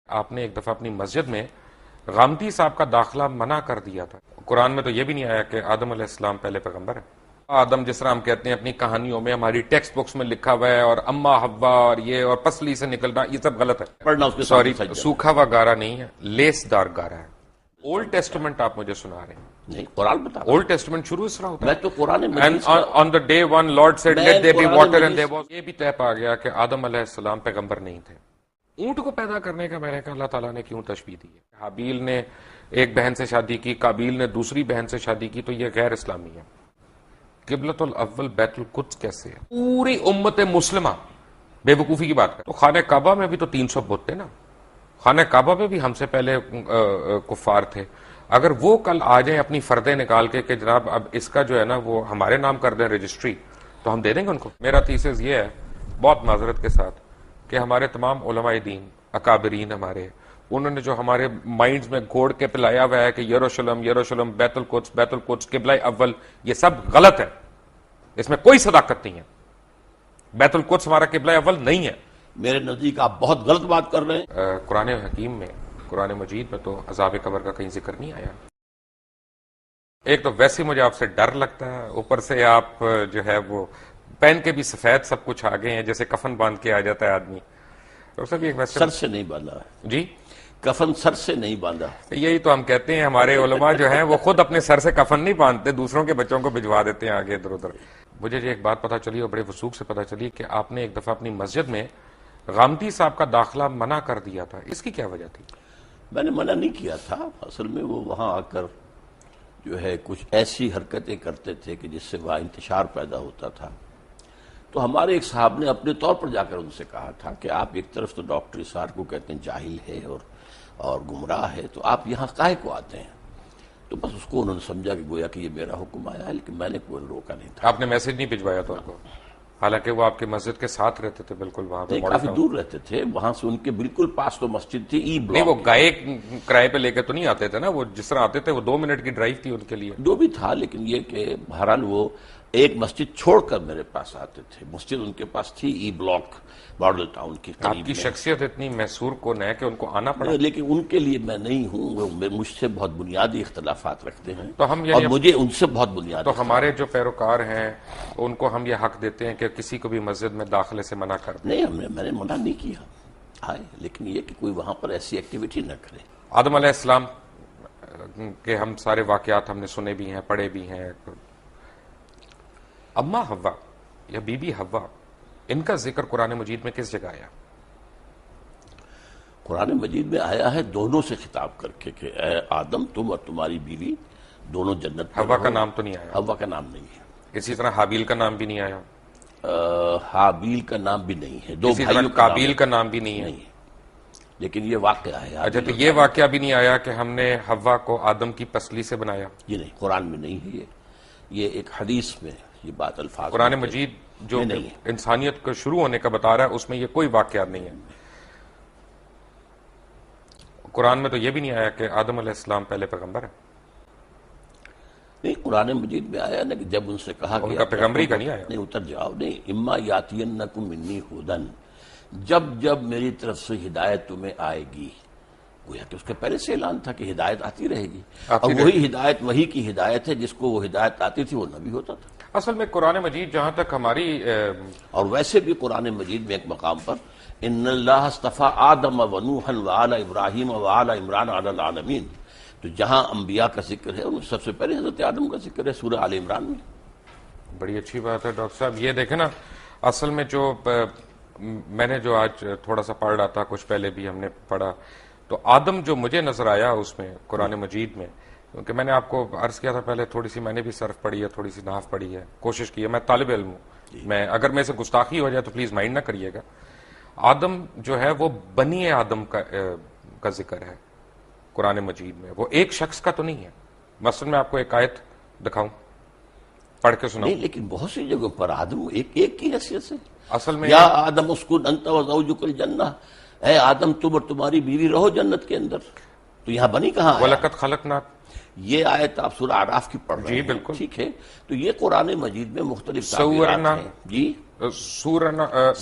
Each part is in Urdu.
آپ نے ایک دفعہ اپنی مسجد میں غامدی صاحب کا داخلہ منع کر دیا تھا. قرآن میں تو یہ بھی نہیں آیا کہ آدم علیہ السلام پہلے پیغمبر ہے. آدم جس طرح ہم کہتے ہیں اپنی کہانیوں میں ہماری ٹیکسٹ بکس میں لکھا ہوا ہے، اور اما حوا اور یہ اور پسلی سے نکلنا، یہ سب غلط ہے. پڑھنا اس کے سوری، ساتھ سوکھا ہوا گارا نہیں ہے، لیس دار گارا ہے. اولڈ ٹیسٹمنٹ آپ مجھے سنا رہے ہیں. نہیں، قرآن بتا رہا اولڈ ٹیسٹمنٹ شروع اس طرح ہوتا ہے. میں تو قرآن مجید And on the day one Lord said let there be water and there was. یہ بھی طے پا گیا کہ آدم علیہ السلام پیغمبر نہیں تھے. اونٹ کو پیدا کرنے کا میں نے کہا اللہ تعالیٰ نے کیوں تشبیہ دی ہے؟ حابیل نے ایک بہن سے شادی کی، قابیل نے دوسری بہن سے شادی کی، تو یہ غیر اسلامی ہے. قبلۃ الاول بیت القدس کیسے ہے؟ پوری امت مسلمہ بے وقوفی کی بات کر. تو خانہ کعبہ میں بھی تو 300 بت تھے نا. خانہ کعبہ میں بھی ہم سے پہلے کفار تھے. اگر وہ کل آ جائیں اپنی فردیں نکال کے کہ جناب اب اس کا جو ہے نا وہ ہمارے نام کر دیں رجسٹری، تو ہم دے دیں گے ان کو. میرا تھیسس یہ ہے بہت معذرت کے ساتھ کہ ہمارے تمام علماء دین اکابرین ہمارے، انہوں نے جو ہمارے مائنڈز میں گھوڑ کے پلایا ہوا ہے کہ یروشلم یروشلم، بیت القدس قبلہ اول، یہ سب غلط ہے. اس میں کوئی صداقت نہیں ہے. بیت القدس ہمارا قبلہ اول نہیں ہے. میرے نزدیک آپ بہت غلط بات کر رہے ہیں. قرآن حکیم میں، قرآن مجید میں تو عذاب قبر کا کہیں ذکر نہیں آیا. ایک تو ویسے مجھے آپ سے ڈر لگتا ہے، اوپر سے آپ جو ہے وہ پہن کے بھی سفید سب کچھ آگے ہیں، جیسے کفن باندھ کے آ جاتا ہے آدمی. سر سے نہیں باندھا جی، کفن سر سے نہیں باندھا. یہی تو ہم کہتے ہیں ہمارے علماء جو ہیں وہ خود اپنے سر سے کفن نہیں باندھتے، دوسروں کے بچوں کو بھجوا دیتے ہیں آگے ادھر ادھر. مجھے ایک بات پتا چلی اور بڑے وثوق سے پتا چلی کہ آپ نے ایک دفعہ اپنی مسجد میں غامدی صاحب کا داخلہ منع کر دیا تھا. اس کی کیا وجہ تھی؟ میں نے منع نہیں کیا تھا. اصل میں وہ وہاں آ کر جو ہے کچھ ایسی حرکتیں کرتے تھے کہ جس سے وہاں انتشار پیدا ہوتا تھا. تو ہمارے ایک صاحب نے اپنے طور پر جا کر ان سے کہا تھا کہ آپ ایک طرف تو ڈاکٹر اسرار کو کہتے ہیں جاہل ہے اور گمراہ ہے، تو آپ یہاں کاہے کو آتے ہیں؟ تو بس اس کو انہوں نے سمجھا کہ گویا کہ یہ میرا حکم آیا ہے، لیکن میں نے کوئی روکا نہیں تھا. آپ نے میسج نہیں بھجوایا تھا ان کو؟ حالانکہ وہ آپ کے مسجد کے ساتھ رہتے تھے بالکل وہاں پہ. کافی دور رہتے تھے، وہاں سے ان کے بالکل پاس تو مسجد تھی. ای بلاک نہیں، وہ گائے کرائے پہ لے کے تو نہیں آتے تھے نا، وہ جس طرح آتے تھے وہ 2 منٹ کی ڈرائیو تھی ان کے لیے. جو بھی تھا، لیکن یہ کہ بہرحال وہ ایک مسجد چھوڑ کر میرے پاس آتے تھے. مسجد ان کے پاس تھی ای بلاک ماڈل ٹاؤن کی قریب. آپ کی شخصیت اتنی محصور کن ہے کہ ان کو آنا پڑا. لیکن ان کے لیے میں نہیں ہوں، وہ مجھ سے بہت بنیادی اختلافات رکھتے ہیں تو ہم اور مجھے ان سے بہت بنیادی. تو ہمارے جو پیروکار ہیں ان کو ہم یہ حق دیتے ہیں کہ کسی کو بھی مسجد میں داخلے سے منع کر دیں. نہیں، میں نے منع نہیں کیا آئے، لیکن یہ کہ کوئی وہاں پر ایسی ایکٹیویٹی نہ کرے. آدم علیہ السلام کے ہم سارے واقعات ہم نے سنے بھی ہیں، پڑھے بھی ہیں. اما حوا یا بی بی حوا، ان کا ذکر قرآن مجید میں کس جگہ آیا؟ قرآن مجید میں آیا ہے دونوں سے خطاب کر کے کہ اے آدم تم اور تمہاری بیوی دونوں جنت میں حوا کا رہو. نام تو نہیں آیا. حوا کا نام نہیں ہے. اسی طرح حابیل کا نام بھی نہیں آیا. حابیل کا نام بھی نہیں ہے. دو اسی طرح بھائیوں قابیل کا نام بھی نہیں ہے. لیکن یہ واقعہ ہے. اچھا، تو یہ واقعہ بھی نہیں آیا کہ ہم نے حوا کو آدم کی پسلی سے بنایا؟ یہ نہیں، قرآن میں نہیں ہے. یہ ایک حدیث میں یہ بات الفاظ قرآن مجید جو انسانیت کو شروع ہونے کا بتا رہا ہے اس میں یہ کوئی واقعہ نہیں ہے. قرآن میں تو یہ بھی نہیں آیا کہ آدم علیہ السلام پہلے پیغمبر ہے. نہیں، قرآن مجید میں آیا نا کہ جب ان سے کہا ان کا پیغمبری کا نہیں آیا. نہیں، اتر جاؤ. نہیں، اما یاتینکم منی ھدی، جب میری طرف سے ہدایت تمہیں آئے گی. گویا کہ اس کے پہلے سے اعلان تھا کہ ہدایت آتی رہے گی، اور وہی ہدایت وہی کی ہدایت ہے جس کو وہ ہدایت آتی تھی وہ نبی ہوتا تھا. اصل میں قرآن مجید جہاں تک ہماری اور ویسے بھی قرآن مجید میں ایک مقام پر ان اللہ اصطفیٰ آدم و نوحا وآل ابراہیم وآل عمران علی العالمین، تو جہاں انبیاء کا ذکر ہے ان سب سے پہلے حضرت آدم کا ذکر ہے سورہ آل عمران میں. بڑی اچھی بات ہے ڈاکٹر صاحب. یہ دیکھیں نا، اصل میں جو میں نے جو آج تھوڑا سا پڑھ رہا تھا، کچھ پہلے بھی ہم نے پڑھا، تو آدم جو مجھے نظر آیا اس میں قرآن مجید میں، کیونکہ میں نے آپ کو عرض کیا تھا پہلے تھوڑی سی میں نے بھی صرف پڑھی ہے، تھوڑی سی نحو پڑھی ہے، کوشش کی ہے. میں طالب علم ہوں، میں اگر میں سے گستاخی ہو جائے تو پلیز مائنڈ نہ کریے گا. آدم جو ہے وہ بنی آدم کا ذکر ہے قرآن مجید میں، وہ ایک شخص کا تو نہیں ہے. مثلا میں آپ کو ایک آیت دکھاؤں، پڑھ کے سناؤں. نہیں، لیکن بہت سی جگہوں پر آدم ایک کی حیثیت سے. اصل میں یا آدم اسکن انت وزوجک الجنہ، اے آدم تم اور تمہاری بیوی رہو جنت کے اندر. تو یہاں بنی کہاں آیا؟ وَلَقَدْ خَلَقْنَا، یہ آیت آپ سورہ اعراف کی پڑھ رہے ہیں. جی بالکل، ٹھیک ہے. تو یہ قرآن مجید میں مختلف تعبیرات ہیں. جی، صورناکم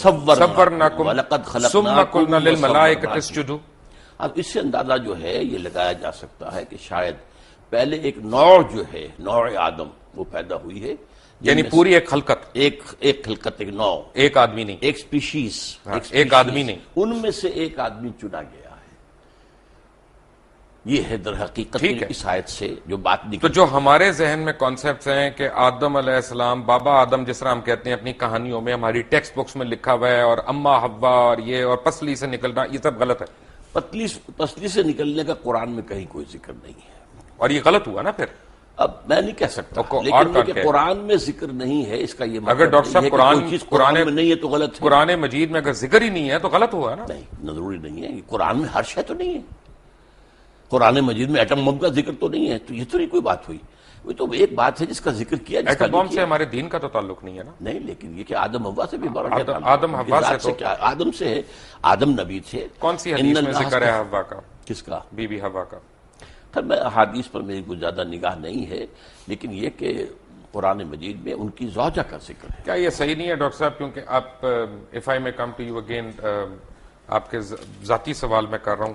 ثم قلنا للملائکۃ اسجدوا. اب اس سے اندازہ جو ہے یہ لگایا جا سکتا ہے کہ شاید پہلے ایک نوع جو ہے، نوع آدم، وہ پیدا ہوئی ہے، یعنی پوری ایک خلقت، ایک خلقت، ایک نوع، ایک آدمی نہیں، ایک سپیشیز، ایک آدمی نہیں، ان میں سے ایک آدمی چنا گیا ہے۔ یہ ہے در حقیقت اس آیت سے جو بات نکلی۔ تو جو ہمارے ذہن میں کانسیپٹس ہیں کہ آدم علیہ السلام، بابا آدم جس طرح ہم کہتے ہیں اپنی کہانیوں میں، ہماری ٹیکسٹ بکس میں لکھا ہوا ہے، اور اما حوا اور یہ اور پسلی سے نکلنا، یہ سب غلط ہے، پسلی سے نکلنے کا قرآن میں کہیں کوئی ذکر نہیں ہے، اور یہ غلط ہوا نا پھر۔ اب میں نہیں کہہ سکتا، اور لیکن یہ کہ قرآن میں ذکر نہیں ہے، اس کا یہ مطلب اگر ڈاکٹر صاحب کوئی چیز قرآن میں نہیں ہے تو غلط ہے۔ قرآن مجید میں اگر ذکر ہی نہیں ہے تو غلط ہوا نا۔ نہیں، ضروری نہیں ہے، قرآن میں ہر شے تو نہیں ہے، قرآن مجید میں ایٹم بم کا ذکر تو نہیں ہے، تو یہ تو نہیں کوئی بات ہوئی، وہ تو ایک بات ہے جس کا ذکر کیا، جس کا ایٹم بم سے ہمارے دین کا تو تعلق نہیں ہے نا۔ نہیں، لیکن یہ کہ آدم حوا سے بھی بڑا آدم حوا سے تو کیا، آدم سے ہے، آدم نبی تھے۔ کون سی حدیث میں ذکر ہے حوا کا؟ کس کا؟ بی بی حوا کا۔ خیر، میں احادیث پر میری کوئی زیادہ نگاہ نہیں ہے، لیکن یہ کہ قرآن مجید میں ان کی زوجہ کا ذکر ہے۔ کیا یہ صحیح نہیں ہے ڈاکٹر صاحب؟ کیونکہ آپ اف آئی میں کم ٹو یو اگین، آپ کے ذاتی سوال میں کر رہا ہوں،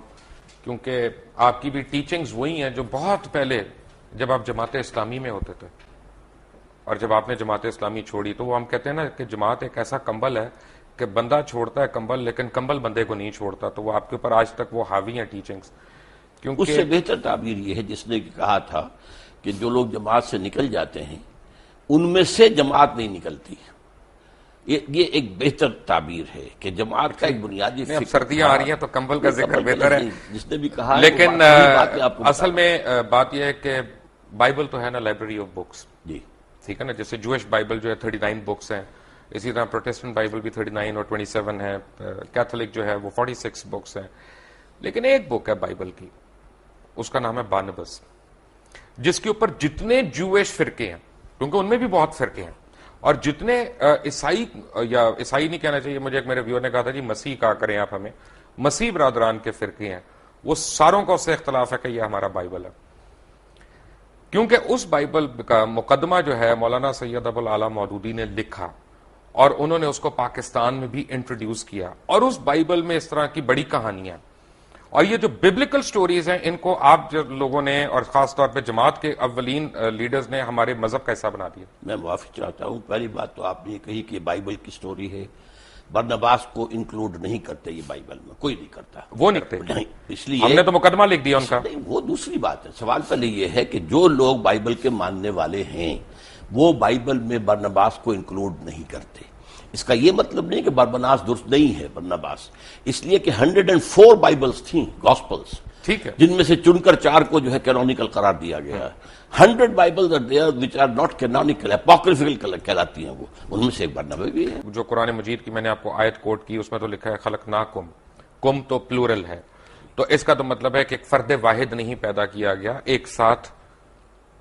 کیونکہ آپ کی بھی ٹیچنگز وہی ہیں جو بہت پہلے جب آپ جماعت اسلامی میں ہوتے تھے، اور جب آپ نے جماعت اسلامی چھوڑی تو وہ ہم کہتے ہیں نا کہ جماعت ایک ایسا کمبل ہے کہ بندہ چھوڑتا ہے کمبل، لیکن کمبل بندے کو نہیں چھوڑتا، تو وہ آپ کے اوپر آج تک وہ حاوی ہیں ٹیچنگز۔ اس سے بہتر تعبیر یہ ہے جس نے کہا تھا کہ جو لوگ جماعت سے نکل جاتے ہیں ان میں سے جماعت نہیں نکلتی، یہ ایک بہتر تعبیر ہے کہ جماعت کا ایک بنیادی اب سردیاں آ رہی ہیں تو کمبل کا ذکر بہتر ہے، جس نے بھی کہا، لیکن اصل میں بات یہ ہے کہ بائبل تو ہے نا لائبریری آف بکس، جی ٹھیک ہے نا، جیسے جوش بائبل جو ہے 39 بکس ہیں، اسی طرح پروٹسٹنٹ بائبل بھی 39 اور 27 ہے، کیتھولک جو ہے وہ 46 بکس ہیں، لیکن ایک بک ہے بائبل کی، اس کا نام ہے بارنباس، جس کے اوپر جتنے جوش فرقے ہیں، کیونکہ ان میں بھی بہت فرقے ہیں، اور جتنے عیسائی، یا عیسائی نہیں کہنا چاہیے، مجھے ایک میرے ویور نے کہا تھا جی مسیح کہا کریں آپ ہمیں، مسیح برادران کے فرقے ہیں، وہ ساروں کا اس سے اختلاف ہے کہ یہ ہمارا بائبل ہے، کیونکہ اس بائبل کا مقدمہ جو ہے مولانا سید ابو الاعلی مودودی نے لکھا، اور انہوں نے اس کو پاکستان میں بھی انٹروڈیوس کیا، اور اس بائبل میں اس طرح کی بڑی کہانیاں، اور یہ جو ببلیکل سٹوریز ہیں ان کو آپ جو لوگوں نے، اور خاص طور پہ جماعت کے اولین لیڈرز نے، ہمارے مذہب کا حصہ بنا دیا۔ میں معافی چاہتا ہوں، پہلی بات تو آپ نے یہ کہی کہ بائبل کی سٹوری ہے، برنباس کو انکلوڈ نہیں کرتے یہ بائبل میں، کوئی نہیں کرتا، وہ نہیں کرتے، نہیں، اس لیے ہم نے تو مقدمہ لکھ دیا ان کا۔ نہیں، وہ دوسری بات ہے، سوال پہلے یہ ہے کہ جو لوگ بائبل کے ماننے والے ہیں وہ بائبل میں برنباس کو انکلوڈ نہیں کرتے، اس کا یہ مطلب نہیں کہ برنباس درست نہیں ہے، برنباس اس لیے کہ 104 بائبلز تھیں، گاسپلز، ٹھیک ہے، جن میں سے چن کر 4 کو جو ہے کینونیکل قرار دیا گیا ہے۔ 100 Bibles are there which are not canonical، apocryphal کہلاتی ہیں، وہ ان میں سے ایک برنبا بھی ہے۔ جو قرآن مجید کی میں نے آپ کو آیت کوٹ کی، اس میں تو لکھا ہے خلقناکم، کم تو پلورل ہے، تو اس کا تو مطلب ہے کہ ایک فرد واحد نہیں پیدا کیا گیا، ایک ساتھ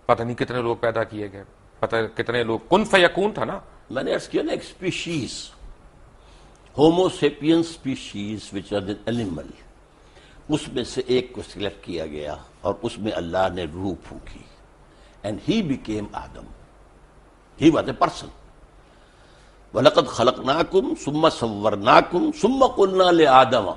پتہ نہیں کتنے لوگ پیدا کیے گئے، پتہ کتنے لوگ، کن فیکون تھا نا۔ میں نے عرض کیا نا، ایک species, Homo sapien species which are an animal, اس میں سے ایک کو سلیکٹ کیا گیا، اور اس میں اللہ نے روح پھونکی، and he became Adam, he was a person. وَلَقَدْ خَلَقْنَاكُمْ ثُمَّ صَوَّرْنَاكُمْ ثُمَّ قُلْنَا لِآدَمَ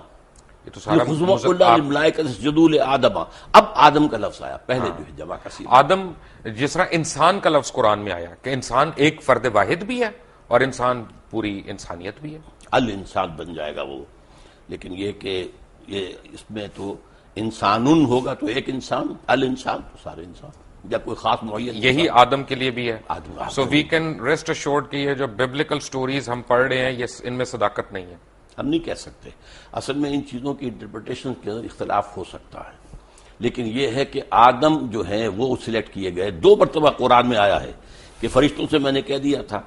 یہ تو سارا قُلْنَا لِلْمَلَائِكَةِ اسْجُدُوا لِآدَمَ، اب آدم کا لفظ آیا، پہلے جو ہے جمع کثیر، آدم، جس طرح انسان کا لفظ قرآن میں آیا کہ انسان ایک فرد واحد بھی ہے اور انسان پوری انسانیت بھی ہے، الانسان بن جائے گا وہ، لیکن یہ کہ یہ اس میں تو انسانن ہوگا تو ایک انسان، الانسان تو سارے انسان، یا کوئی خاص معین، یہی آدم کے لیے بھی ہے۔ آدم، سو وی کین ریسٹ ایشورڈ کہ یہ جو ببلیکل سٹوریز ہم پڑھ رہے ہیں، یہ ان میں صداقت نہیں ہے، ہم نہیں کہہ سکتے، اصل میں ان چیزوں کی انٹرپریٹیشن کے اندر اختلاف ہو سکتا ہے، لیکن یہ ہے کہ آدم جو ہیں وہ سلیکٹ کیے گئے۔ 2 مرتبہ قرآن میں آیا ہے کہ فرشتوں سے میں نے کہہ دیا تھا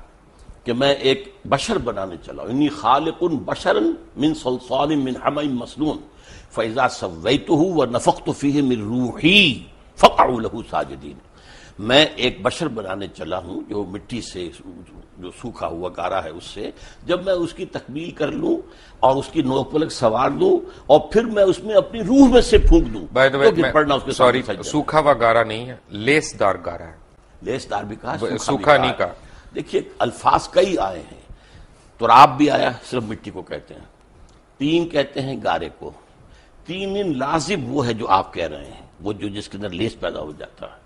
کہ میں ایک بشر بنانے چلا ہوں، انی خالق بشرا من صلصال من حمأ مسنون فاذا سویتہ ونفخت فیہ من روحی فقعوا لہ ساجدین، میں ایک بشر بنانے چلا ہوں جو مٹی سے، جو سوکھا ہوا گارا ہے، اس سے جب میں اس کی تکمیل کر لوں اور اس کی نوک پلک سوار دوں اور پھر میں اس میں اپنی روح میں سے پھونک دوں، تو پھر پڑھنا اس کے سوری، سامنے سجدہ۔ سوکھا ہوا گارا نہیں ہے، لیس دار گارا ہے، لیس دار بھی کہا، سوکھا نہیں کہا۔ دیکھیے الفاظ کئی آئے ہیں، تراب بھی آیا، صرف مٹی کو کہتے ہیں، تین کہتے ہیں گارے کو، تین لازم وہ ہے جو آپ کہہ رہے ہیں، وہ جو جس کے اندر لیس پیدا ہو جاتا ہے،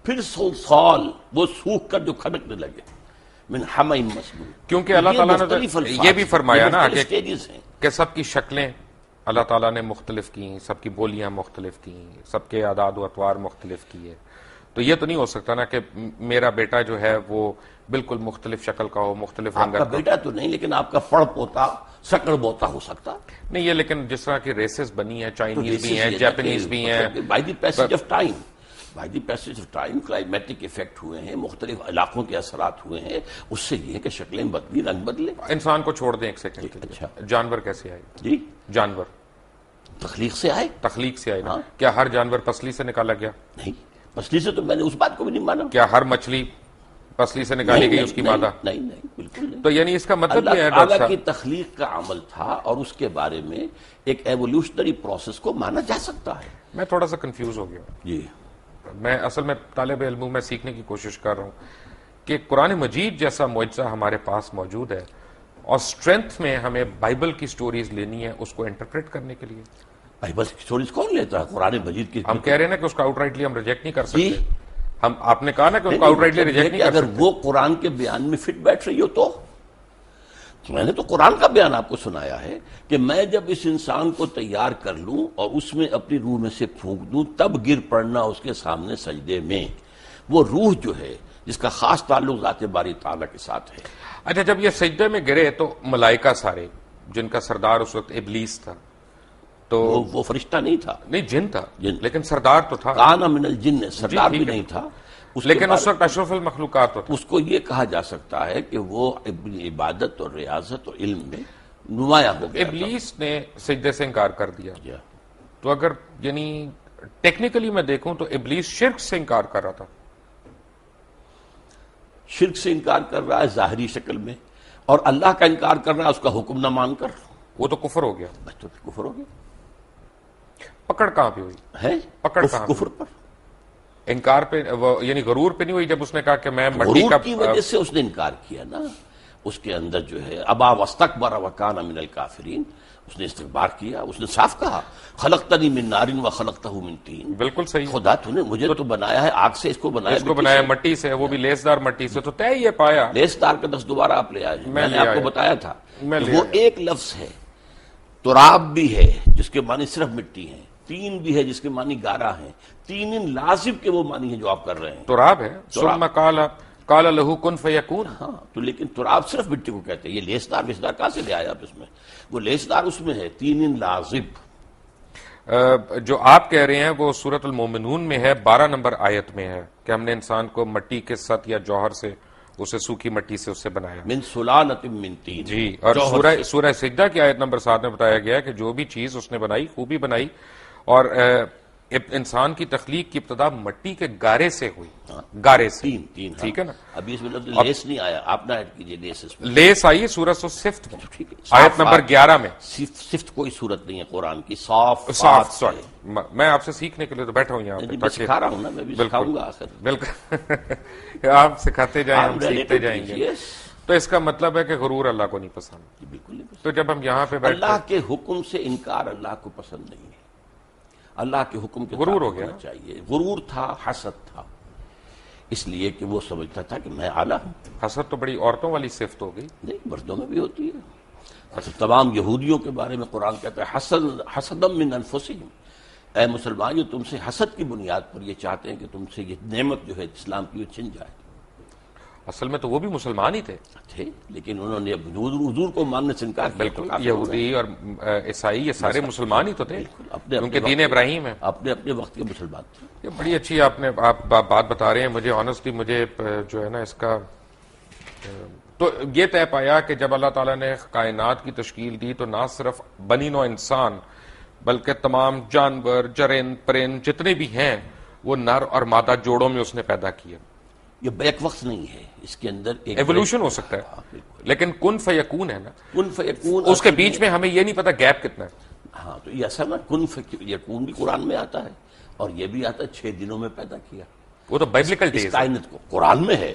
پھر سلسال وہ سوکھ کر جو کھڑکنے لگے، من حمئ مسنون، کیونکہ اللہ تعالیٰ نے یہ بھی فرمایا نا کہ سب کی شکلیں اللہ تعالیٰ نے مختلف کی، سب کی بولیاں مختلف کی، سب کے اعداد و اطوار مختلف کیے، تو یہ تو نہیں ہو سکتا نا کہ میرا بیٹا جو ہے وہ بالکل مختلف شکل کا ہو، مختلف آپ رنگت کا کا بیٹا تو نہیں، لیکن آپ کا پڑ پوتا سکڑ بوتا ہو سکتا، نہیں، یہ لیکن جس طرح کی ریسز بنی ہیں، چائنیز بھی ہیں، جاپنیز بھی ہیں، by the passage of time, by the passage of time climatic effect ہوئے ہیں، مختلف علاقوں کے اثرات ہوئے ہیں، اس سے یہ ہے کہ شکلیں بدلی، رنگ بدلے۔ انسان کو چھوڑ دیں ایک سیکنڈ کے لیے، اچھا، جانور کیسے آئے؟ جی جانور تخلیق سے آئے، تخلیق سے آئے نا؟ ہاں۔ کیا ہر جانور پسلی سے نکالا گیا؟ نہیں، پسلی سے تو میں نے اس بات کو بھی نہیں مانا، کیا ہر مچھلی پسلی سے نکالی گئی اس کی مادہ؟ نہیں نہیں، بالکل نہیں۔ تو یعنی اس کا مطلب یہ ہے اللہ ڈاکٹر تعالیٰ کی صاحب، تخلیق کا عمل تھا اور اس کے بارے میں ایک ایوولوشنری پروسیس کو مانا جا سکتا ہے۔ میں تھوڑا سا کنفیوز ہو گیا، جی میں اصل میں طالب علم ہوں، میں سیکھنے کی کوشش کر رہا ہوں کہ قرآن مجید جیسا معجزہ ہمارے پاس موجود ہے اور اسٹرینتھ میں ہمیں بائبل کی سٹوریز لینی ہے اس کو انٹرپریٹ کرنے کے لیے۔ بائبل کی سٹوریز کون لیتا ہے؟ قرآن مجید کی ہم کہہ رہے ہیں نا کہ اس کو آؤٹ رائٹلی ہم ریجیکٹ نہیں کر جی، سکتے، آپ نے کہا نا کہ اس کو آؤٹ رائٹلی ریجیکٹ نہیں کر اگر سکتے۔ وہ قرآن کے بیان میں فٹ بیٹھ رہی ہو تو میں نے تو قرآن کا بیان آپ کو سنایا ہے کہ میں جب اس انسان کو تیار کر لوں اور اس میں اپنی روح میں سے پھونک دوں تب گر پڑنا اس کے سامنے سجدے میں، وہ روح جو ہے جس کا خاص تعلق ذات باری تعالیٰ کے ساتھ ہے۔ اچھا، جب یہ سجدے میں گرے تو ملائکہ سارے، جن کا سردار اس وقت ابلیس تھا، تو وہ فرشتہ نہیں تھا، نہیں جن تھا، جن۔ لیکن سردار تو تھا، کان من الجن، سردار بھی ٹھیک ہے، نہیں تھا، لیکن اس وقت اشرف المخلوقات تو تھا۔ اس کو یہ کہا جا سکتا ہے کہ وہ عبادت اور ریاضت اور علم میں نمایاں ہو گیا تھا۔ ابلیس نے سجدے سے انکار کر دیا، جی۔ تو اگر یعنی ٹیکنیکلی میں دیکھوں تو ابلیس شرک سے انکار کر رہا تھا۔ شرک سے انکار کر رہا ہے ظاہری شکل میں، اور اللہ کا انکار کر رہا ہے اس کا حکم نہ مان کر، وہ تو کفر ہو گیا۔ بس تو کفر ہو گیا پکڑ کہاں پہ ہوئی؟ ہے، پکڑ کہاں؟ کفر پر، انکار پہ، یعنی غرور پہ نہیں ہوئی جب اس نے کہا کہ میں مٹی غرور کا کی وجہ سے اس نے انکار کیا نا، اس کے اندر جو ہے ابا واستکبر وکان من الکافرین، اس نے استکبار کیا، اس نے صاف کہا خلقتنی من نار وخلقتہ من طین، بالکل صحیح، خدا تو نے مجھے تو بنایا ہے آگ سے، اس کو بنایا اس کو بنایا مٹی سے، وہ بھی لیسدار مٹی سے، تو طے یہ پایا۔ لیس دار کا لفظ دوبارہ آپ لے آئے، میں نے لے آپ کو آیا۔ بتایا تھا میں کہ لے وہ آیا۔ ایک لفظ ہے، تراب بھی ہے جس کے معنی صرف مٹی ہیں، تین بھی ہے جس کے معنی گارا ہیں، تین لازم کے وہ معنی ہیں جو آپ کر رہے ہیں۔ تراب ہے، ثم قال لہ کن فیکون۔ ہاں، تو لیکن تراب صرف مٹی کو کہتے ہیں، یہ لیسدار ویسدار کہاں سے لے آیا آپ اس میں؟ وہ لیسدار اس میں ہے، تین لازم۔ جو آپ کہہ رہے ہیں وہ سورۃ المومنون میں ہے، 12 نمبر آیت میں ہے کہ ہم نے انسان کو مٹی کے سط یا جوہر سے، اسے سوکھی مٹی سے اسے بنایا۔ من سلالۃ من طین، جی، اور سورہ سجدہ کی آیت نمبر 7 میں بتایا گیا ہے کہ جو بھی چیز اس نے بنائی خوبی بنائی، اور انسان کی تخلیق کی ابتدا مٹی کے گارے سے ہوئی، گارے سے، تین، ٹھیک ہے نا؟ ابھی اس میں لفظ لیس نہیں آیا، آپ نہ ایڈ کیجئے لیس اس میں، لیس آئی سورہ صفت میں، ٹھیک ہے، آیت نمبر 11 میں۔ صفت کوئی صورت نہیں ہے قرآن کی، صاف صاف، سوری، میں آپ سے سیکھنے کے لیے تو بیٹھا ہوں یہاں پہ، میں سکھا رہا ہوں نا، میں بھی سکھاؤں گا آخر، بالکل آپ سکھاتے جائیں، ہم سیکھتے جائیں گے۔ Yes، تو اس کا مطلب ہے کہ غرور اللہ کو نہیں پسند۔ بالکل نہیں پسند۔ تو جب ہم یہاں پہ بیٹھتے اللہ کے حکم سے انکار اللہ کو پسند نہیں ہے، اللہ کے حکم کے غرور تابع ہو گیا ہونا چاہیے۔ غرور تھا، حسد تھا، اس لیے کہ وہ سمجھتا تھا کہ میں اعلیٰ ہوں۔ حسد تو بڑی عورتوں والی صفت ہو گئی۔ نہیں، مردوں میں بھی ہوتی ہے، اچھا، تمام یہودیوں کے بارے میں قرآن کہتا ہے حسدم من انفسہم، اے مسلمان جو تم سے حسد کی بنیاد پر یہ چاہتے ہیں کہ تم سے یہ نعمت جو ہے اسلام کی وہ چھن جائے۔ اصل میں تو وہ بھی مسلمان ہی تھے، لیکن انہوں نے حضور کو ماننے سے انکار کیا۔ بالکل، یہودی اور عیسائی یہ سارے مسلمان ہی تو تھے، اپنے کیونکہ دین ابراہیم ہے۔ اپنے اپنے وقت کے مسلمان تھے۔ یہ بڑی اچھی آپ بات بتا رہے ہیں، مجھے آنیسٹلی مجھے جو ہے نا اس کا تو یہ طے پایا کہ جب اللہ تعالیٰ نے کائنات کی تشکیل دی تو نہ صرف بنی نوع انسان بلکہ تمام جانور، جرند، پرند جتنے بھی ہیں وہ نر اور مادہ جوڑوں میں اس نے پیدا کیے۔ یہ بیک وقت نہیں ہے، اس کے اندر ایک ایوولوشن ہو سکتا ہے، لیکن کن فیکون ہے نا، کن فیکون، اس کے بیچ میں ہمیں یہ نہیں پتا گیپ کتنا ہے۔ ہاں، تو یہ ایسا نا کن فیکون بھی قرآن میں آتا ہے اور یہ بھی آتا ہے 6 دنوں میں پیدا کیا، وہ تو بائبلیکل اس ڈیز، کائنات کو قرآن میں ہے،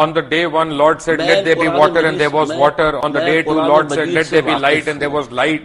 on the day one Lord said let there be water and there was water. On the day two Lord said let there be light and there was light.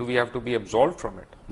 do we have to be absolved from it?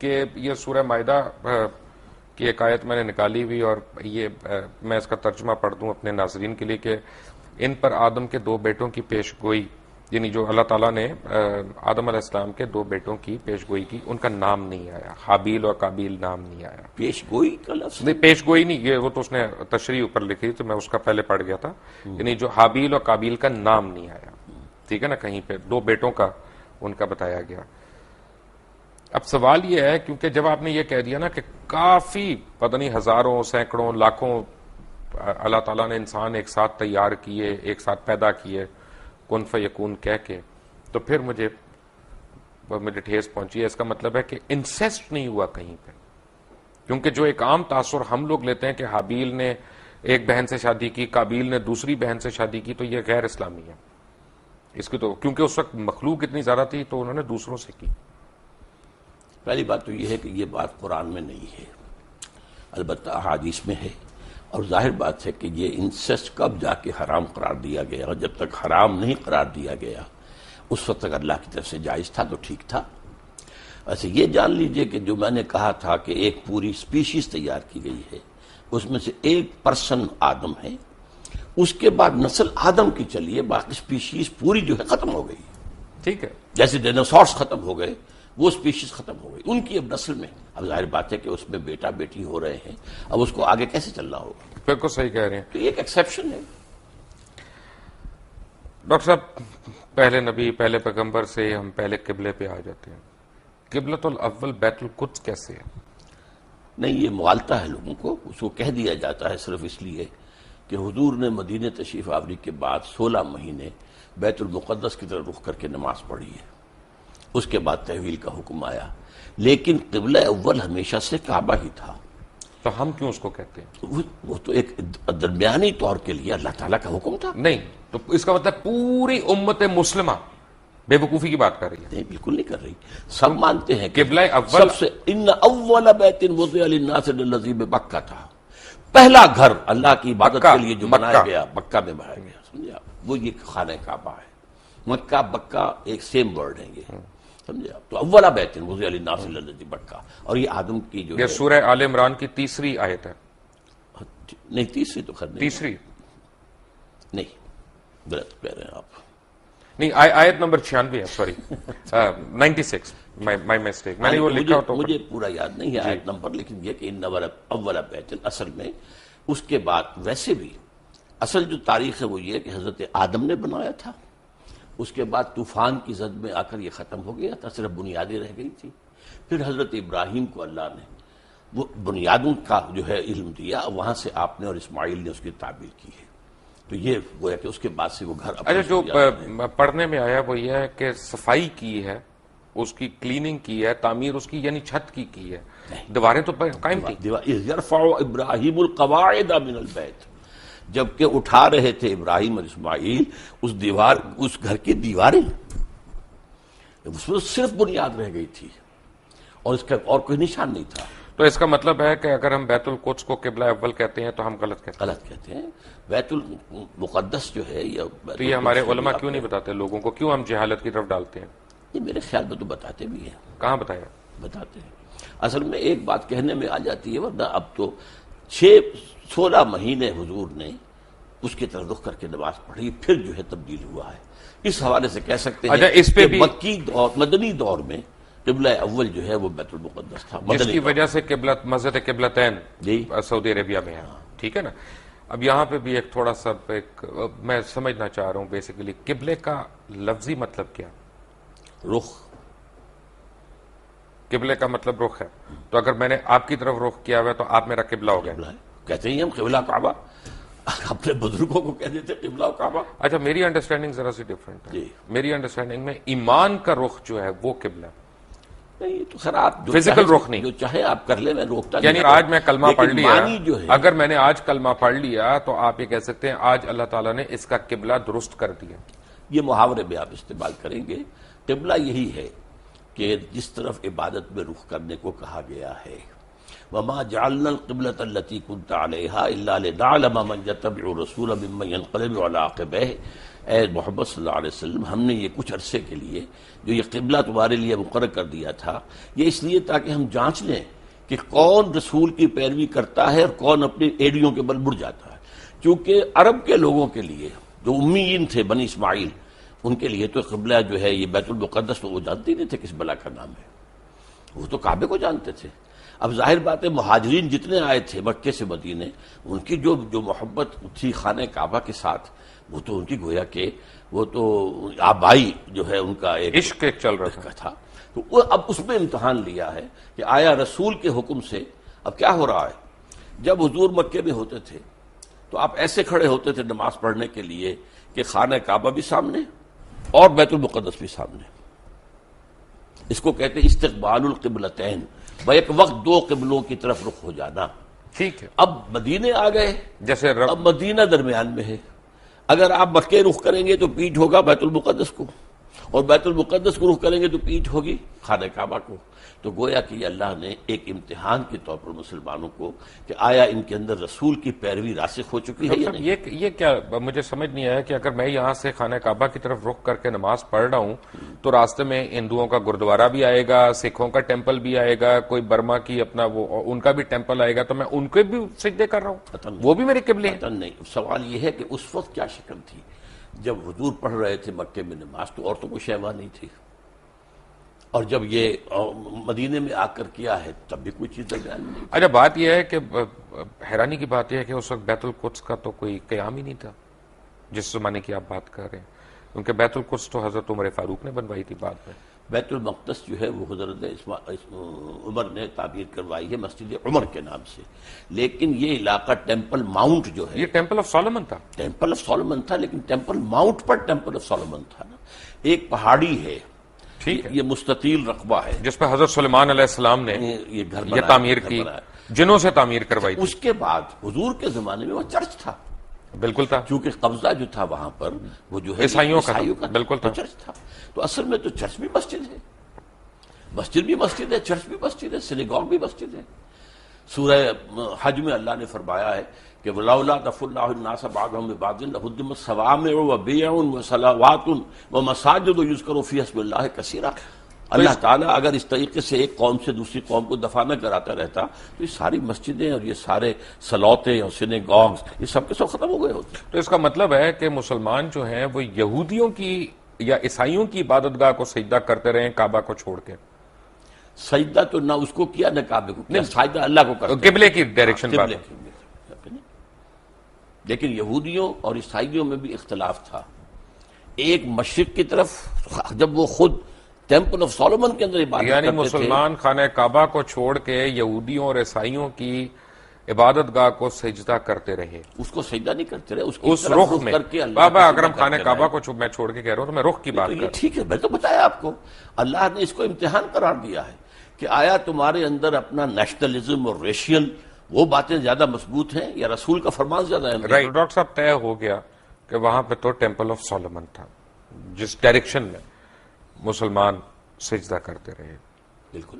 کہ یہ سورہ مائدہ کی ایک آیت میں نے نکالی ہوئی، اور یہ میں اس کا ترجمہ پڑھ دوں اپنے ناظرین کے لیے، کہ ان پر آدم کے 2 بیٹوں کی پیش گوئی، یعنی جو اللہ تعالیٰ نے آدم علیہ السلام کے 2 بیٹوں کی پیش گوئی کی، ان کا نام نہیں آیا، حابیل اور قابیل نام نہیں آیا۔ پیش گوئی کا لفظ نہیں، پیش گوئی نہیں، یہ وہ تو اس نے تشریح اوپر لکھی تو میں اس کا پہلے پڑھ گیا تھا، یعنی جو حابیل اور قابیل کا نام نہیں آیا، ٹھیک ہے نا، کہیں پہ 2 بیٹوں کا ان کا بتایا گیا۔ اب سوال یہ ہے، کیونکہ جب آپ نے یہ کہہ دیا نا کہ کافی پتہ نہیں ہزاروں سینکڑوں لاکھوں اللہ تعالیٰ نے انسان ایک ساتھ تیار کیے، ایک ساتھ پیدا کیے کن فیکون کہہ کے، تو پھر مجھے ٹھیس پہنچی ہے۔ اس کا مطلب ہے کہ انسیسٹ نہیں ہوا کہیں پہ، کیونکہ جو ایک عام تاثر ہم لوگ لیتے ہیں کہ حابیل نے ایک بہن سے شادی کی، قابیل نے دوسری بہن سے شادی کی، تو یہ غیر اسلامی ہے اس کی، تو کیونکہ اس وقت مخلوق اتنی زیادہ تھی تو انہوں نے دوسروں سے کی۔ پہلی بات تو یہ ہے کہ یہ بات قرآن میں نہیں ہے، البتہ احادیث میں ہے، اور ظاہر بات ہے کہ یہ انسیسٹ کب جا کے حرام قرار دیا گیا، اور جب تک حرام نہیں قرار دیا گیا اس وقت تک اللہ کی طرف سے جائز تھا تو ٹھیک تھا۔ ویسے یہ جان لیجئے کہ جو میں نے کہا تھا کہ ایک پوری سپیشیز تیار کی گئی ہے، اس میں سے ایک پرسن آدم ہے، اس کے بعد نسل آدم کی چلیے، باقی سپیشیز پوری جو ہے ختم ہو گئی، ٹھیک ہے، جیسے ڈائناسورس ختم ہو گئے وہ سپیشیز ختم ہو گئی، ان کی اب نسل میں اب ظاہر بات ہے کہ اس میں بیٹا بیٹی ہو رہے ہیں، اب اس کو آگے کیسے چلنا ہوگا، بالکل صحیح کہہ رہے ہیں تو یہ ایک ایکسیپشن ہے۔ ڈاکٹر صاحب۔ پہلے نبی، پہلے پیغمبر سے ہم پہلے قبلے پہ آ جاتے ہیں، قبلۃ الاول بیت القدس کیسے ہے؟ نہیں، یہ مغالطہ ہے لوگوں کو، اس کو کہہ دیا جاتا ہے صرف اس لیے کہ حضور نے مدینہ تشریف آوری کے بعد 16 مہینے بیت المقدس کی طرف رخ کر کے نماز پڑھی ہے، اس کے بعد تحویل کا حکم آیا، لیکن قبلہ اول ہمیشہ سے کعبہ ہی تھا۔ تو ہم کیوں اس کو کہتے ہیں؟ وہ تو ایک درمیانی طور کے لیے اللہ تعالیٰ کا حکم تھا۔ نہیں، تو اس کا مطلب پوری امت مسلمہ بے وقوفی کی بات کر رہی ہے؟ نہیں، بالکل نہیں کر رہی، سب مانتے ہیں کہ قبلہ اول سب سے ان اول بیت وضع للناس الذی ببکہ تھا، پہلا گھر اللہ کی عبادت کے لیے جو بنایا گیا مکہ میں بنایا گیا، سمجھے آپ، وہ یہ خانہ کعبہ ہے، مکہ بکہ ایک سیم ورڈ ہے یہ، سمجھے آپ، تو اول بیت وضع للناس الذی ببکہ، اور یہ آدم کی جو یہ سورہ آل عمران کی 3 آیت ہے، نہیں تیسری تو خیر نہیں، تیسری نہیں، غلط کہہ رہے ہیں آپ، نہیں، آیت نمبر 96 ہے، سوری 96، مائی مسٹیک، میں نے وہ لکھا تو مجھے پورا یاد نہیں ہے آیت نمبر، لیکن یہ کہ ان اول بیت، اصل میں اس کے بعد ویسے بھی اصل جو تاریخ ہے وہ یہ کہ حضرت آدم نے بنایا تھا، اس کے بعد طوفان کی زد میں آ کر یہ ختم ہو گیا تھا، صرف بنیادیں رہ گئی تھی، پھر حضرت ابراہیم کو اللہ نے وہ بنیادوں کا جو ہے علم دیا، وہاں سے آپ نے اور اسماعیل نے اس کی تعبیر کی ہے، تو یہ وہ ہے کہ اس کے بعد سے وہ گھر اچھا، جو پڑھنے میں آیا وہ یہ ہے کہ صفائی کی ہے، اس کی کلیننگ کی ہے، تعمیر اس کی یعنی چھت کی ہے، دیواریں تو قائم تھی۔ یرفع ابراہیم القواعد من البیت، جبکہ اٹھا رہے تھے ابراہیم اور اسماعیل اس گھر کی دیواریں، اس میں صرف بنیاد رہ گئی تھی اور اس کا اور کوئی نشان نہیں تھا۔ تو اس کا مطلب ہے کہ اگر ہم بیت القدس کو قبلہ اول کہتے ہیں تو ہم غلط کہتے ہیں؟ غلط کہتے ہیں، بیت المقدس جو ہے تو یہ ہمارے علماء کیوں نہیں بتاتے لوگوں کو، کیوں ہم جہالت کی طرف ڈالتے ہیں؟ یہ میرے خیال میں تو بتاتے بھی ہیں، کہاں بتایا؟ بتاتے ہیں، اصل میں ایک بات کہنے میں آ جاتی ہے، ورنہ اب تو 16 مہینے حضور نے اس کی طرف رخ کر کے نماز پڑھی، پھر جو ہے تبدیل ہوا ہے، اس حوالے سے کہہ سکتے ہیں اس پہ کہ بھی مکی دور، مدنی دور میں قبلہ اول جو ہے وہ بیت المقدس تھا، جس کی وجہ سے مسجد قبلتین سعودی عربیہ میں ہے، ٹھیک ہے نا۔ اب یہاں پہ بھی ایک تھوڑا سا میں سمجھنا چاہ رہا ہوں، بیسیکلی قبلے کا لفظی مطلب کیا؟ رخ، قبلے کا مطلب رخ ہے، تو اگر میں نے آپ کی طرف رخ کیا ہوا ہے تو آپ میرا قبلہ ہو گیا؟ کہتے ہیں ہم قبلہ کعبہ، اپنے بزرگوں کو کہہ دیتے قبلہ کعبہ۔ اچھا، میری انڈرسٹینڈنگ ذرا سی ڈفرینٹ ہے، جی، میری انڈرسٹینڈنگ میں ایمان کا رخ جو ہے وہ قبلہ، نہیں تو خیر آپ فزیکل رخ نہیں، جو چاہے آپ کر لیں، میں روکتا یعنی آج میں کلمہ پڑھ لیا، جو ہے اگر میں نے آج کلمہ پڑھ لیا تو آپ یہ کہہ سکتے ہیں آج اللہ تعالیٰ نے اس کا قبلہ درست کر دیا۔ یہ محاورے میں آپ استعمال کریں گے، قبلہ یہی ہے کہ جس طرف عبادت میں رخ کرنے کو کہا گیا ہے، وَمَا جَعَلْنَا الْقِبْلَةَ الَّتِي كُنْتَ عَلَيْهَا إِلَّا لِنَعْلَمَ مَن يَتَّبِعُ الرَّسُولَ مِمَّن يَنقَلِبُ عَلَىٰ عَقِبَيْهِ، اے محمد صلی اللہ علیہ وسلم، ہم نے یہ کچھ عرصے کے لیے جو یہ قبلہ تمہارے لیے مقرر کر دیا تھا، یہ اس لیے تاکہ ہم جانچ لیں کہ کون رسول کی پیروی کرتا ہے اور کون اپنی ایڑیوں کے بل مڑ جاتا ہے. چونکہ عرب کے لوگوں کے لیے جو امیین تھے بنی اسماعیل، ان کے لیے تو قبلہ جو ہے یہ بیت المقدس تو وہ جانتے ہی نہیں تھے کس بلا کا نام ہے، وہ تو کعبے کو جانتے تھے. اب ظاہر بات ہے مہاجرین جتنے آئے تھے مکے سے مدینے، ان کی جو محبت تھی خانہ کعبہ کے ساتھ، وہ تو ان کی گویا کہ وہ تو آبائی جو ہے ان کا ایک عشق ایک چل رہا تھا. تو وہ اب اس میں امتحان لیا ہے کہ آیا رسول کے حکم سے اب کیا ہو رہا ہے. جب حضور مکے میں ہوتے تھے تو آپ ایسے کھڑے ہوتے تھے نماز پڑھنے کے لیے کہ خانہ کعبہ بھی سامنے اور بیت المقدس بھی سامنے. اس کو کہتے ہیں استقبال القبلتین، بیک وقت دو قبلوں کی طرف رخ ہو جانا. ٹھیک ہے. اب مدینے آ گئے، جیسے اب مدینہ درمیان میں ہے. اگر آپ مکے رخ کریں گے تو پیٹھ ہوگا بیت المقدس کو، اور بیت المقدس کو رخ کریں گے تو پیٹھ ہوگی خانہ کعبہ کو. تو گویا کہ اللہ نے ایک امتحان کے طور پر مسلمانوں کو کہ آیا ان کے اندر رسول کی پیروی راسخ ہو چکی ہے یا نہیں. یہ کیا مجھے سمجھ نہیں آیا کہ اگر میں یہاں سے خانہ کعبہ کی طرف رخ کر کے نماز پڑھ رہا ہوں تو راستے میں ہندوؤں کا گردوارہ بھی آئے گا، سکھوں کا ٹیمپل بھی آئے گا، کوئی برما کی اپنا وہ ان کا بھی ٹیمپل آئے گا، تو میں ان کے بھی سجدے کر رہا ہوں، وہ بھی میرے قبلے ہیں. نہیں، سوال یہ ہے کہ اس وقت کیا شکل تھی جب حضور پڑھ رہے تھے مکے میں نماز، تو اور تو کوئی شے وہاں نہیں تھی، اور جب یہ مدینے میں آ کر کیا ہے تب بھی کوئی چیز درمیان میں نہیں. اچھا، بات یہ ہے کہ حیرانی کی بات یہ ہے کہ اس وقت بیت القدس کا تو کوئی قیام ہی نہیں تھا جس زمانے کی آپ بات کر رہے ہیں، کیونکہ بیت القدس تو حضرت عمر فاروق نے بنوائی تھی بعد میں. بیت المقدس جو ہے وہ حضرت عمر نے تعبیر کروائی ہے مسجد عمر کے نام سے، لیکن یہ علاقہ ٹیمپل ماؤنٹ جو ہے، یہ ٹیمپل آف سولومن تھا. ٹیمپل آف سولومن تھا، لیکن temple Mount per temple of Solomon تھا نا. ایک پہاڑی ہے، ٹھیک ہے، یہ مستطیل رقبہ ہے جس پہ حضرت سلیمان علیہ السلام نے یہ گھر یہ تعمیر کی، جنوں سے تعمیر کروائی تھی. اس کے بعد حضور کے زمانے میں وہ چرچ تھا، بالکل تھا، کیونکہ قبضہ جو تھا وہاں پر وہ جو ہے عیسائیوں کا بالکل تھا. چرچ تھا. تو اصل میں تو چرچ بھی مسجد ہے، مسجد بھی مسجد ہے، چرچ بھی مسجد ہے، سینیگوگ بھی مسجد ہے. سورہ حج میں اللہ نے فرمایا ہے کہ وَلَوْلَا دَفْعُ اللَّهُ النَّاسَ بَعْضَهُم بِبَعْضٍ لَهُدِّمَتْ صَوَامِعُ وَبِيَعٌ وَصَلَوَاتٌ وَمَسَاجِدُ يُذْكَرُ فِيهَا اسْمُ اللَّهِ كَثِيرًا. اللہ تعالیٰ اگر اس طریقے سے ایک قوم سے دوسری قوم کو دفاع نہ کراتا رہتا تو یہ ساری مسجدیں اور یہ سارے سلوتے اور سینیگوگز یہ سب کے سب ختم ہو گئے ہوتے. تو اس کا مطلب ہے کہ مسلمان جو ہیں وہ یہودیوں کی یا عیسائیوں کی عبادت گاہ کو سجدہ کرتے رہے کعبہ کو چھوڑ کے. سجدہ تو نہ اس کو کیا نہ کعبے کو کیا، سجدہ اللہ کو کرتے قبلے کی ڈائریکشن بات. لیکن یہودیوں اور عیسائیوں میں بھی اختلاف تھا. ایک مشرق کی طرف جب وہ خود ٹیمپل آف سولومن کے اندر عبادت یعنی کرتے مسلمان خانہ کعبہ کو چھوڑ کے یہودیوں اور عیسائیوں کی عبادت گاہ کو سجدہ کرتے رہے، اس کو سجدہ نہیں کرتے رہے، اس رخ میں. بابا اگر ہم خانہ کعبہ کو میں چھوڑ کے کہہ رہا ہوں تو میں رخ کی بات کر رہا ہوں. ٹھیک ہے، میں تو بتایا آپ کو، اللہ نے اس کو امتحان قرار دیا ہے کہ آیا تمہارے اندر اپنا نیشنلزم اور ریشیل وہ باتیں زیادہ مضبوط ہیں یا رسول کا فرمان زیادہ ہے. رائٹ ڈاکٹر صاحب، طے ہو گیا کہ وہاں پہ تو ٹیمپل آف سولومن تھا جس ڈائریکشن میں مسلمان سجدہ کرتے رہے. بالکل.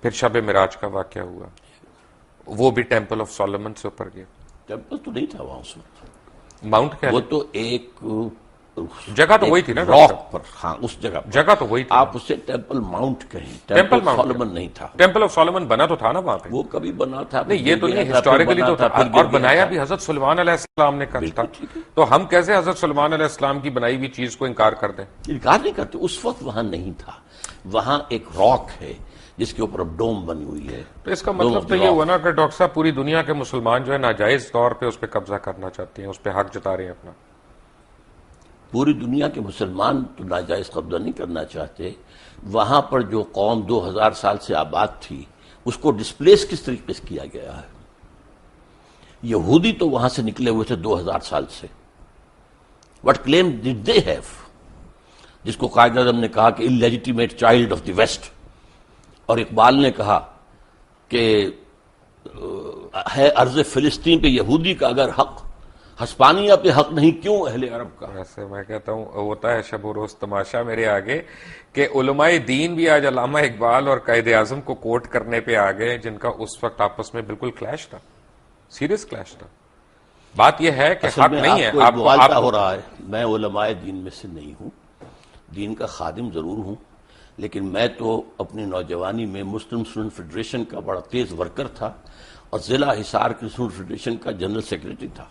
پھر شب معراج کا واقعہ ہوا، وہ بھی ٹیمپل آف سولومن سے اوپر گیا. ٹیمپل تو نہیں تھا وہاں اس وقت، ماؤنٹ کیا وہ تو ایک جگہ تو وہی تھی نا راک پر. ہاں، اس جگہ پر جگہ تو وہی تھی. آپ اسے ٹیمپل ماؤنٹ کہیں، ٹیمپل آف سولومن نہیں تھا. ٹیمپل آف سولومن بنا تو تھا نا وہاں پہ. وہ کبھی بنا تھا نہیں، یہ تو نہیں، ہسٹوریکلی تو تھا، اور بنایا بھی حضرت سلیمان علیہ السلام نے کر تھا. تو ہم کیسے حضرت سلیمان علیہ السلام کی بنائی ہوئی چیز کو انکار کر دیں؟ انکار نہیں کرتے، اس وقت وہاں نہیں تھا. وہاں ایک راک ہے جس کے اوپر اب ڈوم بنی ہوئی ہے. تو اس کا مطلب تو یہ ہوا نا کہ ڈاکٹر صاحب پوری دنیا کے مسلمان جو ہے ناجائز طور پہ اس پہ قبضہ کرنا چاہتے ہیں، اس پہ حق جتا رہے ہیں اپنا. پوری دنیا کے مسلمان تو ناجائز قبضہ نہیں کرنا چاہتے. وہاں پر جو قوم 2000 سال سے آباد تھی اس کو ڈسپلیس کس طریقے سے کیا گیا ہے. یہودی تو وہاں سے نکلے ہوئے تھے 2000 سال سے. وٹ کلیم ڈڈ دے ہیو، جس کو قائد اعظم نے کہا کہ انلیجیٹیمیٹ چائلڈ آف دی ویسٹ، اور اقبال نے کہا کہ ہے ارض فلسطین پہ یہودی کا اگر حق، ہسپانیہ پہ حق نہیں کیوں اہل عرب کا. ویسے میں کہتا ہوں ہوتا ہے شب و روز تماشا میرے آگے کہ علماء دین بھی آج علامہ اقبال اور قائد اعظم کو کوٹ کرنے پہ آ گئے، جن کا اس وقت آپس میں بالکل کلیش تھا، سیریس کلیش تھا. بات یہ ہے کہ اصل حق میں نہیں ہے آپ کو آپ مغالطہ ہو رہا ہے. میں علماء دین میں سے نہیں ہوں، دین کا خادم ضرور ہوں، لیکن میں تو اپنی نوجوانی میں مسلم اسٹوڈنٹ فیڈریشن کا بڑا تیز ورکر تھا اور ضلع حصار کی اسٹوڈنٹ فیڈریشن کا جنرل سیکرٹری تھا،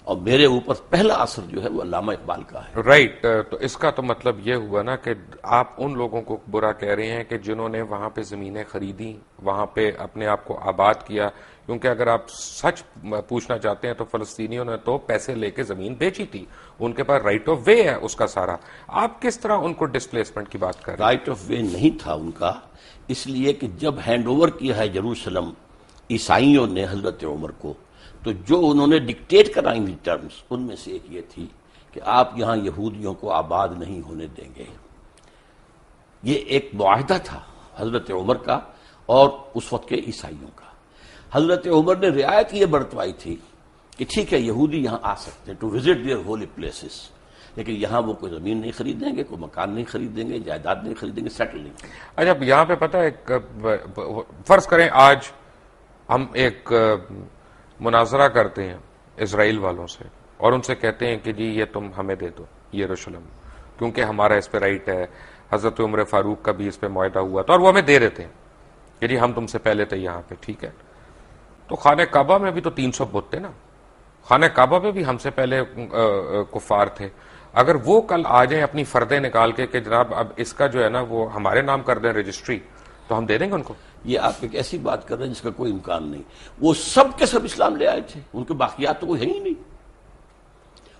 اور میرے اوپر پہلا اثر جو ہے وہ علامہ اقبال کا ہے. رائٹ. تو اس کا تو مطلب یہ ہوا نا کہ آپ ان لوگوں کو برا کہہ رہے ہیں کہ جنہوں نے وہاں پہ زمینیں خریدی، وہاں پہ اپنے آپ کو آباد کیا، کیونکہ اگر آپ سچ پوچھنا چاہتے ہیں تو فلسطینیوں نے تو پیسے لے کے زمین بیچی تھی، ان کے پاس رائٹ آف وے ہے اس کا سارا. آپ کس طرح ان کو ڈسپلیسمنٹ کی بات کر رہے ہیں؟ رائٹ آف وے نہیں تھا ان کا، اس لیے کہ جب ہینڈ اوور کیا ہے یروشلم عیسائیوں نے حضرت عمر کو، تو جو انہوں نے ڈکٹیٹ کرائیں گی ٹرمز، ان میں سے ایک یہ تھی کہ آپ یہاں یہودیوں کو آباد نہیں ہونے دیں گے. یہ ایک معاہدہ تھا حضرت عمر کا اور اس وقت کے عیسائیوں کا. حضرت عمر نے رعایت یہ برتوائی تھی کہ ٹھیک ہے یہودی یہاں آ سکتے ہیں to visit their holy places, لیکن یہاں وہ کوئی زمین نہیں خریدیں گے، کوئی مکان نہیں خریدیں گے، جائیداد نہیں خریدیں گے، سیٹل نہیں کریں گے. اچھا یہاں پہ پتہ ہے، فرض کریں آج ہم ایک مناظرہ کرتے ہیں اسرائیل والوں سے اور ان سے کہتے ہیں کہ جی یہ تم ہمیں دے دو یروشلم، کیونکہ ہمارا اس پہ رائٹ ہے، حضرت عمر فاروق کا بھی اس پہ معاہدہ ہوا تھا اور وہ ہمیں دے دیتے ہیں کہ جی ہم تم سے پہلے تھے یہاں پہ، ٹھیک ہے. تو خانہ کعبہ میں بھی تو 300 بت تھے نا، خانہ کعبہ میں بھی ہم سے پہلے کفار تھے. اگر وہ کل آ جائیں اپنی فردیں نکال کے کہ جناب اب اس کا جو ہے نا وہ ہمارے نام کر دیں رجسٹری، تو ہم دے دیں گے ان کو. یہ آپ ایک ایسی بات کر رہے ہیں جس کا کوئی امکان نہیں. وہ سب کے سب اسلام لے آئے تھے، ان کے باقیات تو کوئی ہے ہی نہیں.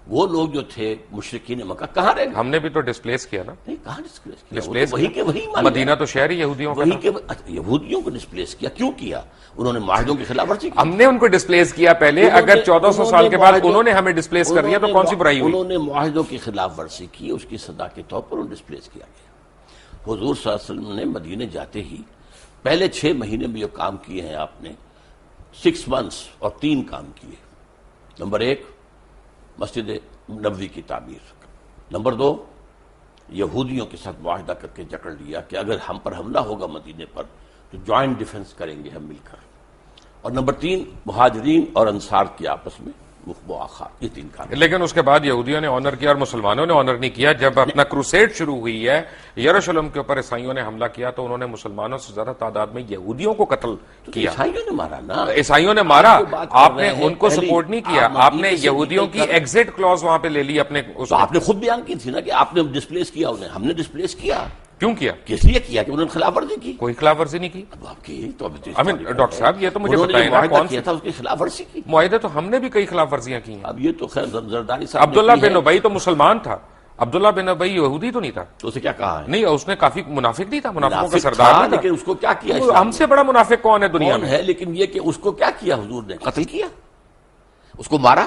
وہ لوگ جو تھے مشرکین مکہ کہاں رہ گئے؟ ہم نے بھی تو ڈسپلیس کیا نا، نہیں، کہاں ڈسپلیس کیا؟ ڈسپلیس وہی کے وہی مان گئے. مدینہ تو شہر ہی یہودیوں کا وہی تھا. کے یہودیوں کو ڈسپلیس کیا. کیوں کیا؟ انہوں نے معاہدوں کی خلاف ورزی کی. ہم نے ان کو ڈسپلیس کیا پہلے، اگر 1400 سال کے بعد انہوں نے ہمیں ڈسپلیس کر دیا تو کون سی برائی ہوئی؟ انہوں نے معاہدوں کی خلاف ورزی کی، اس کی سزا کے طور پر انہیں ڈسپلیس کیا گیا. حضور صلی اللہ علیہ وسلم نے مدینے جاتے ہی پہلے 6 مہینے میں جو کام کیے ہیں آپ نے، 6 months اور 3 کام کیے. نمبر 1 مسجد نبوی کی تعمیر، نمبر 2 یہودیوں کے ساتھ معاہدہ کر کے جکڑ لیا کہ اگر ہم پر حملہ ہوگا مدینے پر تو جوائنٹ ڈیفنس کریں گے ہم مل کر، اور نمبر 3 مہاجرین اور انصار کی آپس میں مواخات. یہ 3 کام. لیکن اس کے بعد یہودیوں نے آنر کیا اور مسلمانوں نے آنر نہیں کیا. جب اپنا کروسیڈ شروع ہوئی ہے یروشلم کے اوپر عیسائیوں نے حملہ کیا تو انہوں نے مسلمانوں سے زیادہ تعداد میں یہودیوں کو قتل کیا. عیسائیوں نے مارا نا، عیسائیوں نے مارا، آپ جو بات کر آپ نے رہے ہیں، ان کو پہلی سپورٹ نہیں کیا، آپ آپ نے مدینے سے یہودیوں نکل کی کر- ایگزٹ کلوز وہاں پہ لے لی اپنے اس تو آپ نے خود بیان کی تھی نا کہ آپ نے ڈسپلیس کیا انہیں. ہم نے ڈسپلیس کیا کیوں کیا؟ کس لیے کیا کہ انہوں نے خلاف ورزی کی. کوئی خلاف ورزی نہیں کی. اب آپ کی تو ڈاکٹر صاحب یہ تو مجھے انہوں نے بتائیں جو نا معاہدہ کون کیا تھا اس کی خلاف ورزی کی. معاہدے تو ہم نے بھی کئی خلاف ورزیاں کی ہیں. اب یہ تو خیر زرداری صاحب نے عبداللہ کی ہے. بن ابی تو مسلمان تھا، عبداللہ بن ابی یہودی تو نہیں تھا. تو اسے کیا کہا ہے؟ نہیں اس نے کافی منافق نہیں تھا، منافقوں کا منافق سردار تھا، نہیں لیکن تھا. اس کو کیا کیا وہ اسلام ہم سے بڑا منافق کون ہے دنیا کون میں؟ ہے؟ لیکن یہ کہ اس کو کیا کیا حضور نے؟ قتل کیا، اس کو مارا،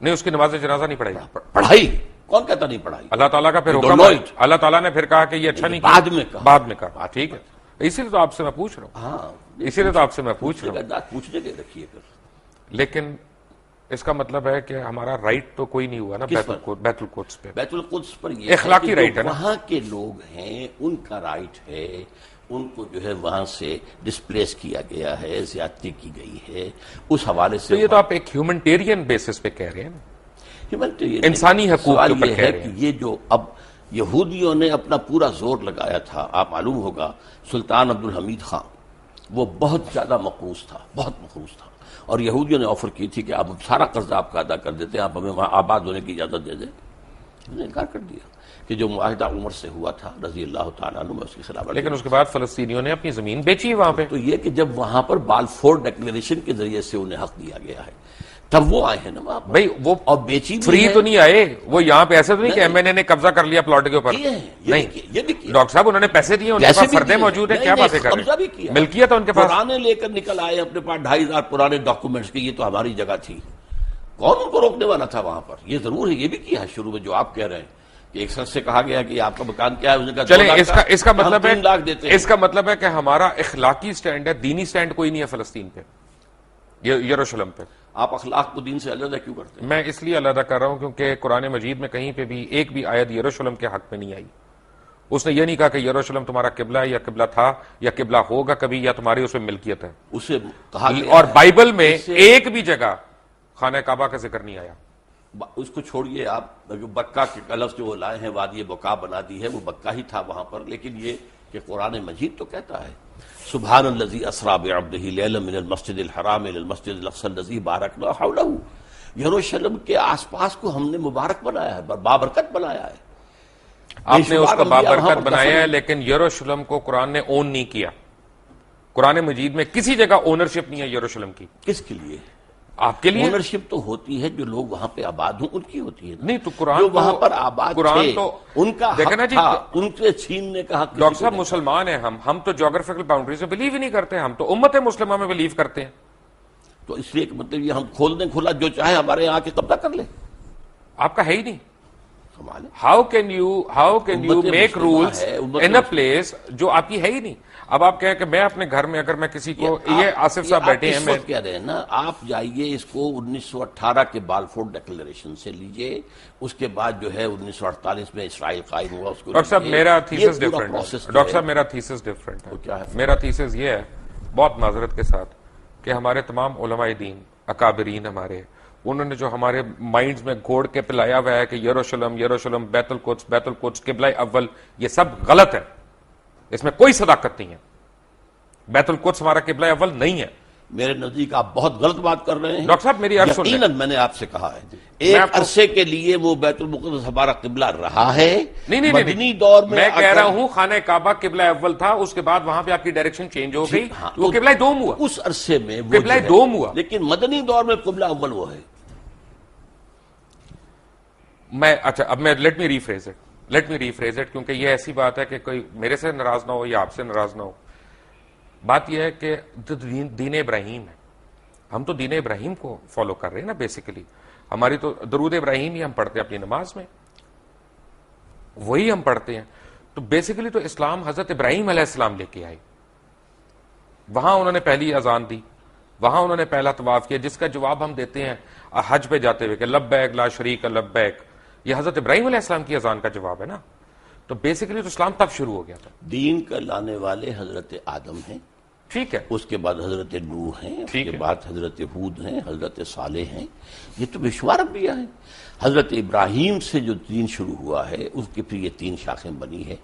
نہیں اس کی نماز جنازہ نہیں پڑھائی. پڑھائی. کون کہتا نہیں پڑھائی؟ اللہ تعالیٰ کا پھر You حکم don't know ہے. it. اللہ تعالیٰ نے پھر کہا کہ یہ اچھا نہیں کیا، بعد میں کہا. بعد میں کہا. ٹھیک ہے، اسی لیے تو آپ سے میں پوچھ رہا ہوں، ہاں، اسی لیے تو آپ سے میں پوچھ رہا ہوں. پوچھنے کے رکھیے پھر. لیکن اس کا مطلب ہے کہ ہمارا رائٹ تو کوئی نہیں ہوا نا کس پر؟ بیت القدس پہ. بیت القدس پر یہ اخلاقی کہ رائٹ جو ہے نا. وہاں کے لوگ ہیں ان کا رائٹ ہے، ان کو جو ہے وہاں سے ڈسپلیس کیا گیا ہے، زیادتی کی گئی ہے. اس حوالے سے تو یہ تو آپ ایک ہیومنٹیرین بیسس پہ کہہ رہے ہیں نا. humanitarian انسانی حقوق سوال کے اوپر یہ کہہ ہے رہے کہ ہیں. یہ جو اب یہودیوں نے اپنا پورا زور لگایا تھا، آپ معلوم ہوگا سلطان عبدالحمید خان وہ بہت زیادہ مقروض تھا، بہت مقروض تھا، اور یہودیوں نے آفر کی تھی کہ آپ سارا قرض آپ کا ادا کر دیتے ہیں، آپ ہمیں وہاں آباد ہونے کی اجازت دے دیں. انہوں نے انکار کر دیا کہ جو معاہدہ عمر سے ہوا تھا رضی اللہ تعالیٰ عنہ، میں اس کی خلاف ورزی. لیکن اس کے بعد فلسطینیوں نے اپنی زمین بیچی وہاں پہ. تو یہ کہ جب وہاں پر بالفور ڈکلیریشن کے ذریعے سے انہیں حق دیا گیا ہے تب وہ آئے ہیں نا وہاں پر. بھائی وہ اور بیچی بھی فری ہے. تو نہیں آئے، وہ یہاں پہ ایسے تو نہیں کہ ایم این اے نے قبضہ کر لیا پلاٹ کے اوپر. کیے ہیں، یہ نہیں بھی کیے، یہ بھی کیے. ڈاکٹر صاحب انہوں نے پیسے دیے، ان کے پیسے پاس بھی فردیں دیے. موجود ہیں، نہیں، کیا نہیں، باتیں کر قبضہ رہے بھی ہیں؟ کیا. ملکیت ہے ان کے پاس. پرانے لے کر نکل آئے اپنے پاس 2500 پرانے ڈاکومنٹس کے، یہ تو ہماری جگہ تھی. کون ان کو روکنے والا تھا وہاں پر؟ یہ ضرور ہے، یہ بھی کیا ہے شروع میں جو آپ کہہ رہے ہیں کہ ایک شخص سے کہا گیا کہ آپ کا مکان کیا ہے، اس نے کہا 2 چلیں لاکھ اس کا مطلب ہم 3 لاکھ ہے، دیتے ہیں. اس کا مطلب ہے کہ ہمارا اخلاقی سٹینڈ ہے، دینی سٹینڈ کوئی نہیں ہے فلسطین پہ، یروشلم پہ. آپ اخلاق کو دین سے علیحدہ کیوں کرتے ہیں؟ میں اس لیے علیحدہ کر رہا ہوں کیونکہ قرآن مجید میں کہیں پہ بھی ایک بھی آیت یروشلم کے حق میں نہیں آئی. اس نے یہ نہیں کہا کہ یروشلم تمہارا قبلہ ہے یا قبلہ تھا یا قبلہ ہوگا کبھی یا تمہاری اس میں ملکیت ہے. اسے کہا گیا اور ہے بائبل میں ایک بھی جگہ خانہ کعبہ کا ذکر نہیں آیا. اس کو چھوڑیے آپ، بکہ کے لفظ جو وہ لائے ہیں وادی بکا بنا دی ہے، وہ بکہ ہی تھا وہاں پر، لیکن یہ کہ قرآن مجید تو کہتا ہے سبحان الذی اسریٰ بعبدہ لیلا من المسجد الحرام الی المسجد الاقصی الذی بارکنا حولہ. یروشلم کے آس پاس کو ہم نے مبارک بنایا ہے، بابرکت بنایا ہے. آپ نے اس کو بابرکت بنایا ہے، لیکن یروشلم کو قرآن نے اون نہیں کیا. قرآن مجید میں کسی جگہ اونرشپ نہیں ہے یروشلم کی. کس کے لیے؟ آپ کے لیے. اونرشپ تو ہوتی ہے جو لوگ وہاں پہ آباد ہوں ان کی ہوتی ہے. نہیں تو قرآن جو وہاں پر آباد تھے ان کا دیکھنا حق تھا، ان سے چھیننے کا حق. ڈاکٹر صاحب مسلمان ہیں ہم تو جغرافیکل باؤنڈریز میں بلیو ہی نہیں کرتے، ہم تو امت مسلمہ میں بلیو کرتے ہیں. تو اس لیے کہ مطلب یہ ہم کھول دیں کھلا، جو چاہے ہمارے یہاں کے قبضہ کر لیں. آپ کا ہے ہی نہیں. How can you make rules in a place جو آپ کی ہے ہی نہیں. اب آپ کہیں کہ میں اپنے گھر میں اگر میں کسی کو، یہ آصف صاحب بیٹھے ہیں، میں کہہ رہے ہیں نا، آپ جائیے اس کو 1918 کے بالفور ڈکلیریشن سے لیجئے، اس کے بعد جو ہے 1948 میں اسرائیل قائم ہوا اس کو. ڈاکٹر صاحب میرا تھیسس ڈفرنٹ ہے. ڈاکٹر صاحب میرا تھیسس ڈفرنٹ ہے. میرا تھیسس یہ ہے بہت معذرت کے ساتھ کہ ہمارے تمام علماء دین اکابرین ہمارے، انہوں نے جو ہمارے مائنڈز میں گھوڑ کے پلایا ہوا ہے کہ یروشلم بیت القدس قبلہ اول، یہ سب غلط ہے. اس میں کوئی صداقت نہیں ہے. بیت القدس ہمارا قبلہ اول نہیں ہے. میرے نزدیک آپ بہت غلط بات کر رہے ہیں. ڈاکٹر صاحب میری عرض سن لیں. یقیناً میں نے آپ سے کہا ہے ایک عرصے کے لیے وہ بیت المقدس ہمارا قبلہ رہا ہے. نہیں مدنی دور میں کہہ رہا ہوں خانہ کعبہ قبلہ اول تھا، اس کے بعد وہاں پہ آپ کی ڈائریکشن چینج ہو گئی، وہ قبلہ دوم ہوا. اس عرصے میں قبلہ دوم ہوا، لیکن مدنی دور میں قبلہ اول وہ ہے. اچھا اب میں لیٹ می ریفریز اٹ کیونکہ یہ ایسی بات ہے کہ کوئی میرے سے ناراض نہ ہو یا آپ سے ناراض نہ ہو. بات یہ ہے کہ دین ابراہیم ہے، ہم تو دین ابراہیم کو فالو کر رہے ہیں نا. بیسیکلی ہماری تو درود ابراہیم ہی ہم پڑھتے ہیں اپنی نماز میں، وہی ہم پڑھتے ہیں. تو بیسیکلی تو اسلام حضرت ابراہیم علیہ السلام لے کے آئے. وہاں انہوں نے پہلی اذان دی، وہاں انہوں نے پہلا طواف کیا، جس کا جواب ہم دیتے ہیں حج پہ جاتے ہوئے کہ لبیک لا شریک لبیک. یہ حضرت ابراہیم علیہ السلام کی اذان کا جواب ہے نا. تو بیسیکلی تو اسلام تب شروع ہو گیا تھا. دین کا لانے والے حضرت آدم ہیں، ٹھیک ہے، اس کے بعد حضرت نوح ہیں، اس کے بعد حضرت ہود ہیں، حضرت صالح ہیں. یہ تو بشوار انبیاء ہیں. حضرت ابراہیم سے جو دین شروع ہوا ہے اس کی پھر یہ 3 شاخیں بنی ہے.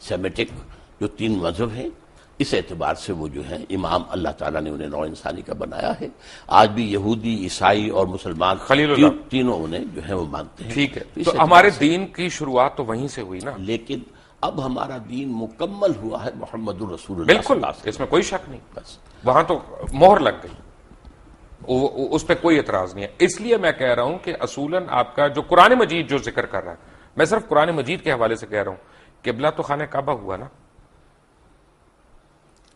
سیمیٹک جو 3 مذہب ہیں، اس اعتبار سے وہ جو ہیں امام اللہ تعالیٰ نے انہیں نوع انسانی کا بنایا ہے. آج بھی یہودی، عیسائی اور مسلمان تینوں انہیں جو ہے وہ مانتے ہیں. ٹھیک ہے، تو ہمارے دین کی شروعات تو وہیں سے ہوئی نا. لیکن اب ہمارا دین مکمل ہوا ہے محمد الرسول اللہ. بالکل، اس میں کوئی شک نہیں. بس وہاں تو مہر لگ گئی، اس پہ کوئی اعتراض نہیں ہے. اس لیے میں کہہ رہا ہوں کہ اصولاً آپ کا جو قرآن مجید جو ذکر کر رہا ہے، میں صرف قرآن مجید کے حوالے سے کہہ رہا ہوں. قبلہ تو خانہ کعبہ ہوا نا،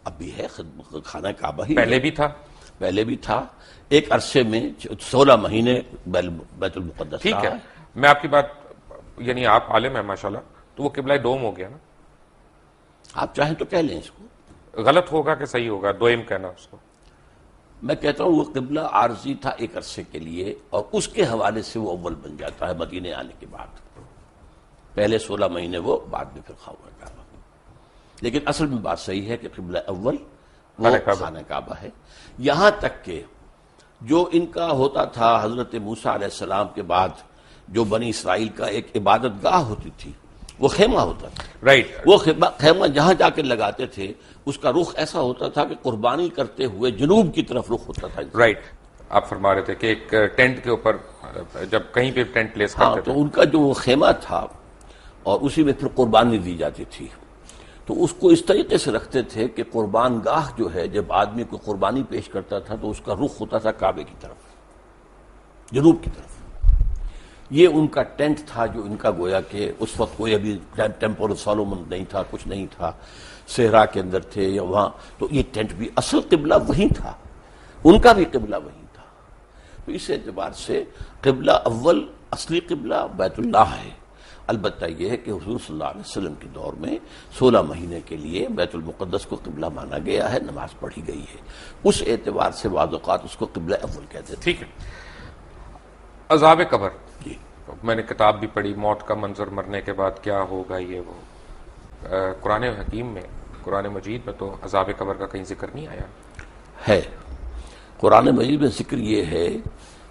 اب بھی ہے خانہ کعبہ ہی. پہلے بھی تھا ایک عرصے میں 16 مہینے بیت المقدس. ٹھیک ہے، میں آپ کی بات، یعنی آپ عالم ہیں ماشاءاللہ، تو وہ قبلہ دوم ہو گیا نا. آپ چاہیں تو کہہ لیں اس کو. غلط ہوگا کہ صحیح ہوگا دوئم کہنا اس کو؟ میں کہتا ہوں وہ قبلہ عارضی تھا ایک عرصے کے لیے، اور اس کے حوالے سے وہ اول بن جاتا ہے مدینے آنے کے بعد. پہلے 16 مہینے وہ بعد میں پھر خانہ کعبہ. لیکن اصل میں بات صحیح ہے کہ قبلہ اول وہ خانہ کعبہ ہے. یہاں تک کہ جو ان کا ہوتا تھا حضرت موسیٰ علیہ السلام کے بعد جو بنی اسرائیل کا ایک عبادت گاہ ہوتی تھی، وہ خیمہ ہوتا تھا. رائٹ. وہ خیمہ جہاں جا کے لگاتے تھے اس کا رخ ایسا ہوتا تھا کہ قربانی کرتے ہوئے جنوب کی طرف رخ ہوتا تھا. رائٹ. آپ فرما رہے تھے کہ ایک ٹینٹ کے اوپر جب کہیں پہ ٹینٹ پلیس کرتے تھے، تو ان کا جو وہ خیمہ تھا اور اسی میں پھر قربانی دی جاتی تھی. تو اس کو اس طریقے سے رکھتے تھے کہ قربان گاہ جو ہے، جب آدمی کو قربانی پیش کرتا تھا تو اس کا رخ ہوتا تھا کعبے کی طرف، جنوب کی طرف. یہ ان کا ٹینٹ تھا جو ان کا گویا کہ اس وقت کوئی ابھی ٹیمپل سولومن نہیں تھا، کچھ نہیں تھا، صحرا کے اندر تھے یا وہاں. تو یہ ٹینٹ بھی اصل قبلہ وہی تھا، ان کا بھی قبلہ وہی تھا. تو اس اعتبار سے قبلہ اول اصلی قبلہ بیت اللہ ہے. البتہ یہ ہے کہ حضور صلی اللہ علیہ وسلم کے دور میں 16 مہینے کے لیے بیت المقدس کو قبلہ مانا گیا ہے، نماز پڑھی گئی ہے. اس اعتبار سے بعض اوقات اس کو قبلہ اول کہتے تھے. ٹھیک ہے. عذاب قبر، جی میں نے کتاب بھی پڑھی، موت کا منظر، مرنے کے بعد کیا ہوگا، یہ وہ. قرآن حکیم میں، قرآن مجید میں تو عذاب قبر کا کہیں ذکر نہیں آیا ہے. قرآن مجید میں ذکر یہ ہے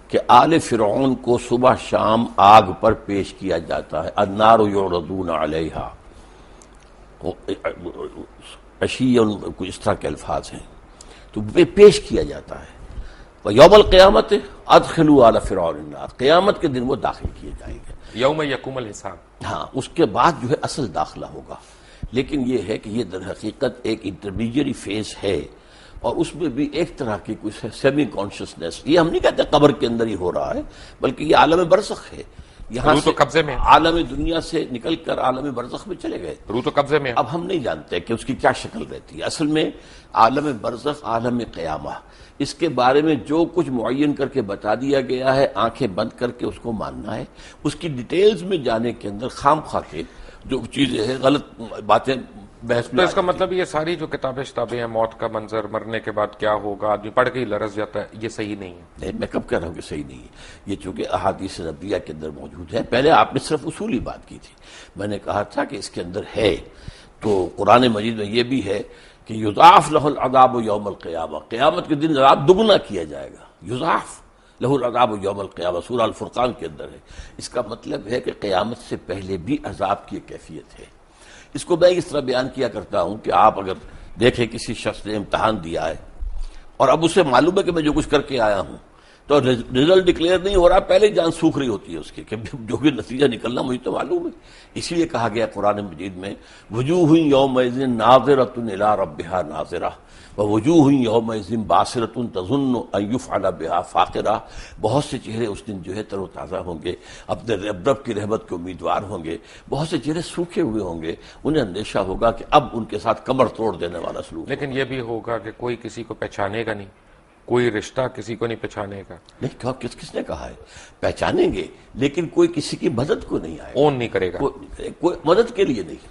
کہ آل فرعون کو صبح شام آگ پر پیش کیا جاتا ہے. النار یعرضون علیہا، عشیا، کچھ اس طرح کے الفاظ ہیں، تو پیش کیا جاتا ہے. یوم القیامت ادخلوا آل فرعون النار، قیامت کے دن وہ داخل کیے جائیں گے. یوم یقوم الحساب. ہاں، اس کے بعد جو ہے اصل داخلہ ہوگا. لیکن یہ ہے کہ یہ در حقیقت ایک انٹرمیڈیری فیز ہے، اور اس میں بھی ایک طرح کی کچھ سیمی کانشسنس. یہ ہم نہیں کہتے قبر کے اندر ہی ہو رہا ہے، بلکہ یہ عالم برزخ ہے. یہاں روح تو قبضے میں ہے. عالم دنیا سے نکل کر عالم برزخ میں چلے گئے. روح تو قبضے میں ہے. اب ہم نہیں جانتے کہ اس کی کیا شکل رہتی ہے. اصل میں عالم برزخ، عالم قیامہ، اس کے بارے میں جو کچھ معین کر کے بتا دیا گیا ہے، آنکھیں بند کر کے اس کو ماننا ہے. اس کی ڈیٹیلز میں جانے کے اندر خام خواہ کے جو چیزیں ہیں، غلط باتیں بحث تو میں اس کا مطلب یہ ساری جو کتابیں ہیں، موت کا منظر، مرنے کے بعد کیا ہوگا، آدمی پڑھ کے ہی لرز جاتا ہے، یہ صحیح نہیں ہے. نہیں، میں کب کہہ رہا ہوں کہ صحیح نہیں ہے. یہ چونکہ احادیث نبویہ کے اندر موجود ہے. پہلے آپ نے صرف اصولی بات کی تھی. میں نے کہا تھا کہ اس کے اندر ہے، تو قرآن مجید میں یہ بھی ہے کہ یضاعف لہ العذاب یوم القیامہ، قیامت کے دن عذاب دگنا کیا جائے گا. یضاعف لہ العذاب یوم القیامہ سورہ الفرقان کے اندر ہے. اس کا مطلب ہے کہ قیامت سے پہلے بھی عذاب کی کیفیت ہے. اس کو میں اس طرح بیان کیا کرتا ہوں کہ آپ اگر دیکھیں کسی شخص نے امتحان دیا ہے اور اب اسے معلوم ہے کہ میں جو کچھ کر کے آیا ہوں، تو رزلٹ ڈکلیئر نہیں ہو رہا، پہلے جان سوکھ رہی ہوتی ہے اس کی کہ جو بھی نتیجہ نکلنا مجھے تو معلوم ہے. اسی لیے کہا گیا قرآن مجید میں وجوہ یومئذ ناظرۃ الی ربہا ناظرہ ووجوہ یومئذ باسرۃ تظن ان یفعل بہا فاقرہ. بہت سے چہرے اس دن جو ہے تر و تازہ ہوں گے، اپنے رب کی رحمت کے امیدوار ہوں گے. بہت سے چہرے سوکھے ہوئے ہوں گے، انہیں اندیشہ ہوگا کہ اب ان کے ساتھ کمر توڑ دینے والا سلوک. لیکن یہ بھی ہوگا کہ کوئی کسی کو پہچانے گا نہیں، کوئی رشتہ کسی کو نہیں پہچانے گا. نہیں، کس نے کہا ہے؟ پہچانیں گے لیکن کوئی کسی کی مدد کو نہیں آئے گا، اون نہیں کرے گا، کوئی مدد کے لیے نہیں،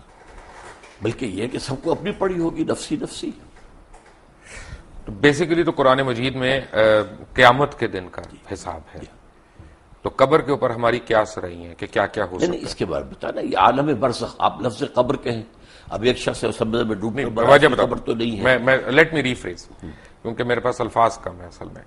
بلکہ یہ کہ سب کو اپنی پڑی ہوگی، نفسی نفسی. بیسیکلی تو قرآن مجید میں قیامت کے دن کا حساب ہے. تو قبر کے اوپر ہماری قیاس رہی ہیں کہ کیا کیا ہو سکتا ہے. اس کے بارے میں بتانا، یہ عالم برزخ، آپ لفظ قبر کہیں. اب ایک شخص سمندر میں ڈوبنے وجہ قبر تو نہیں ہے. میں لیٹ می ریفریز، کیونکہ میرے پاس الفاظ کم ہے اصل میں.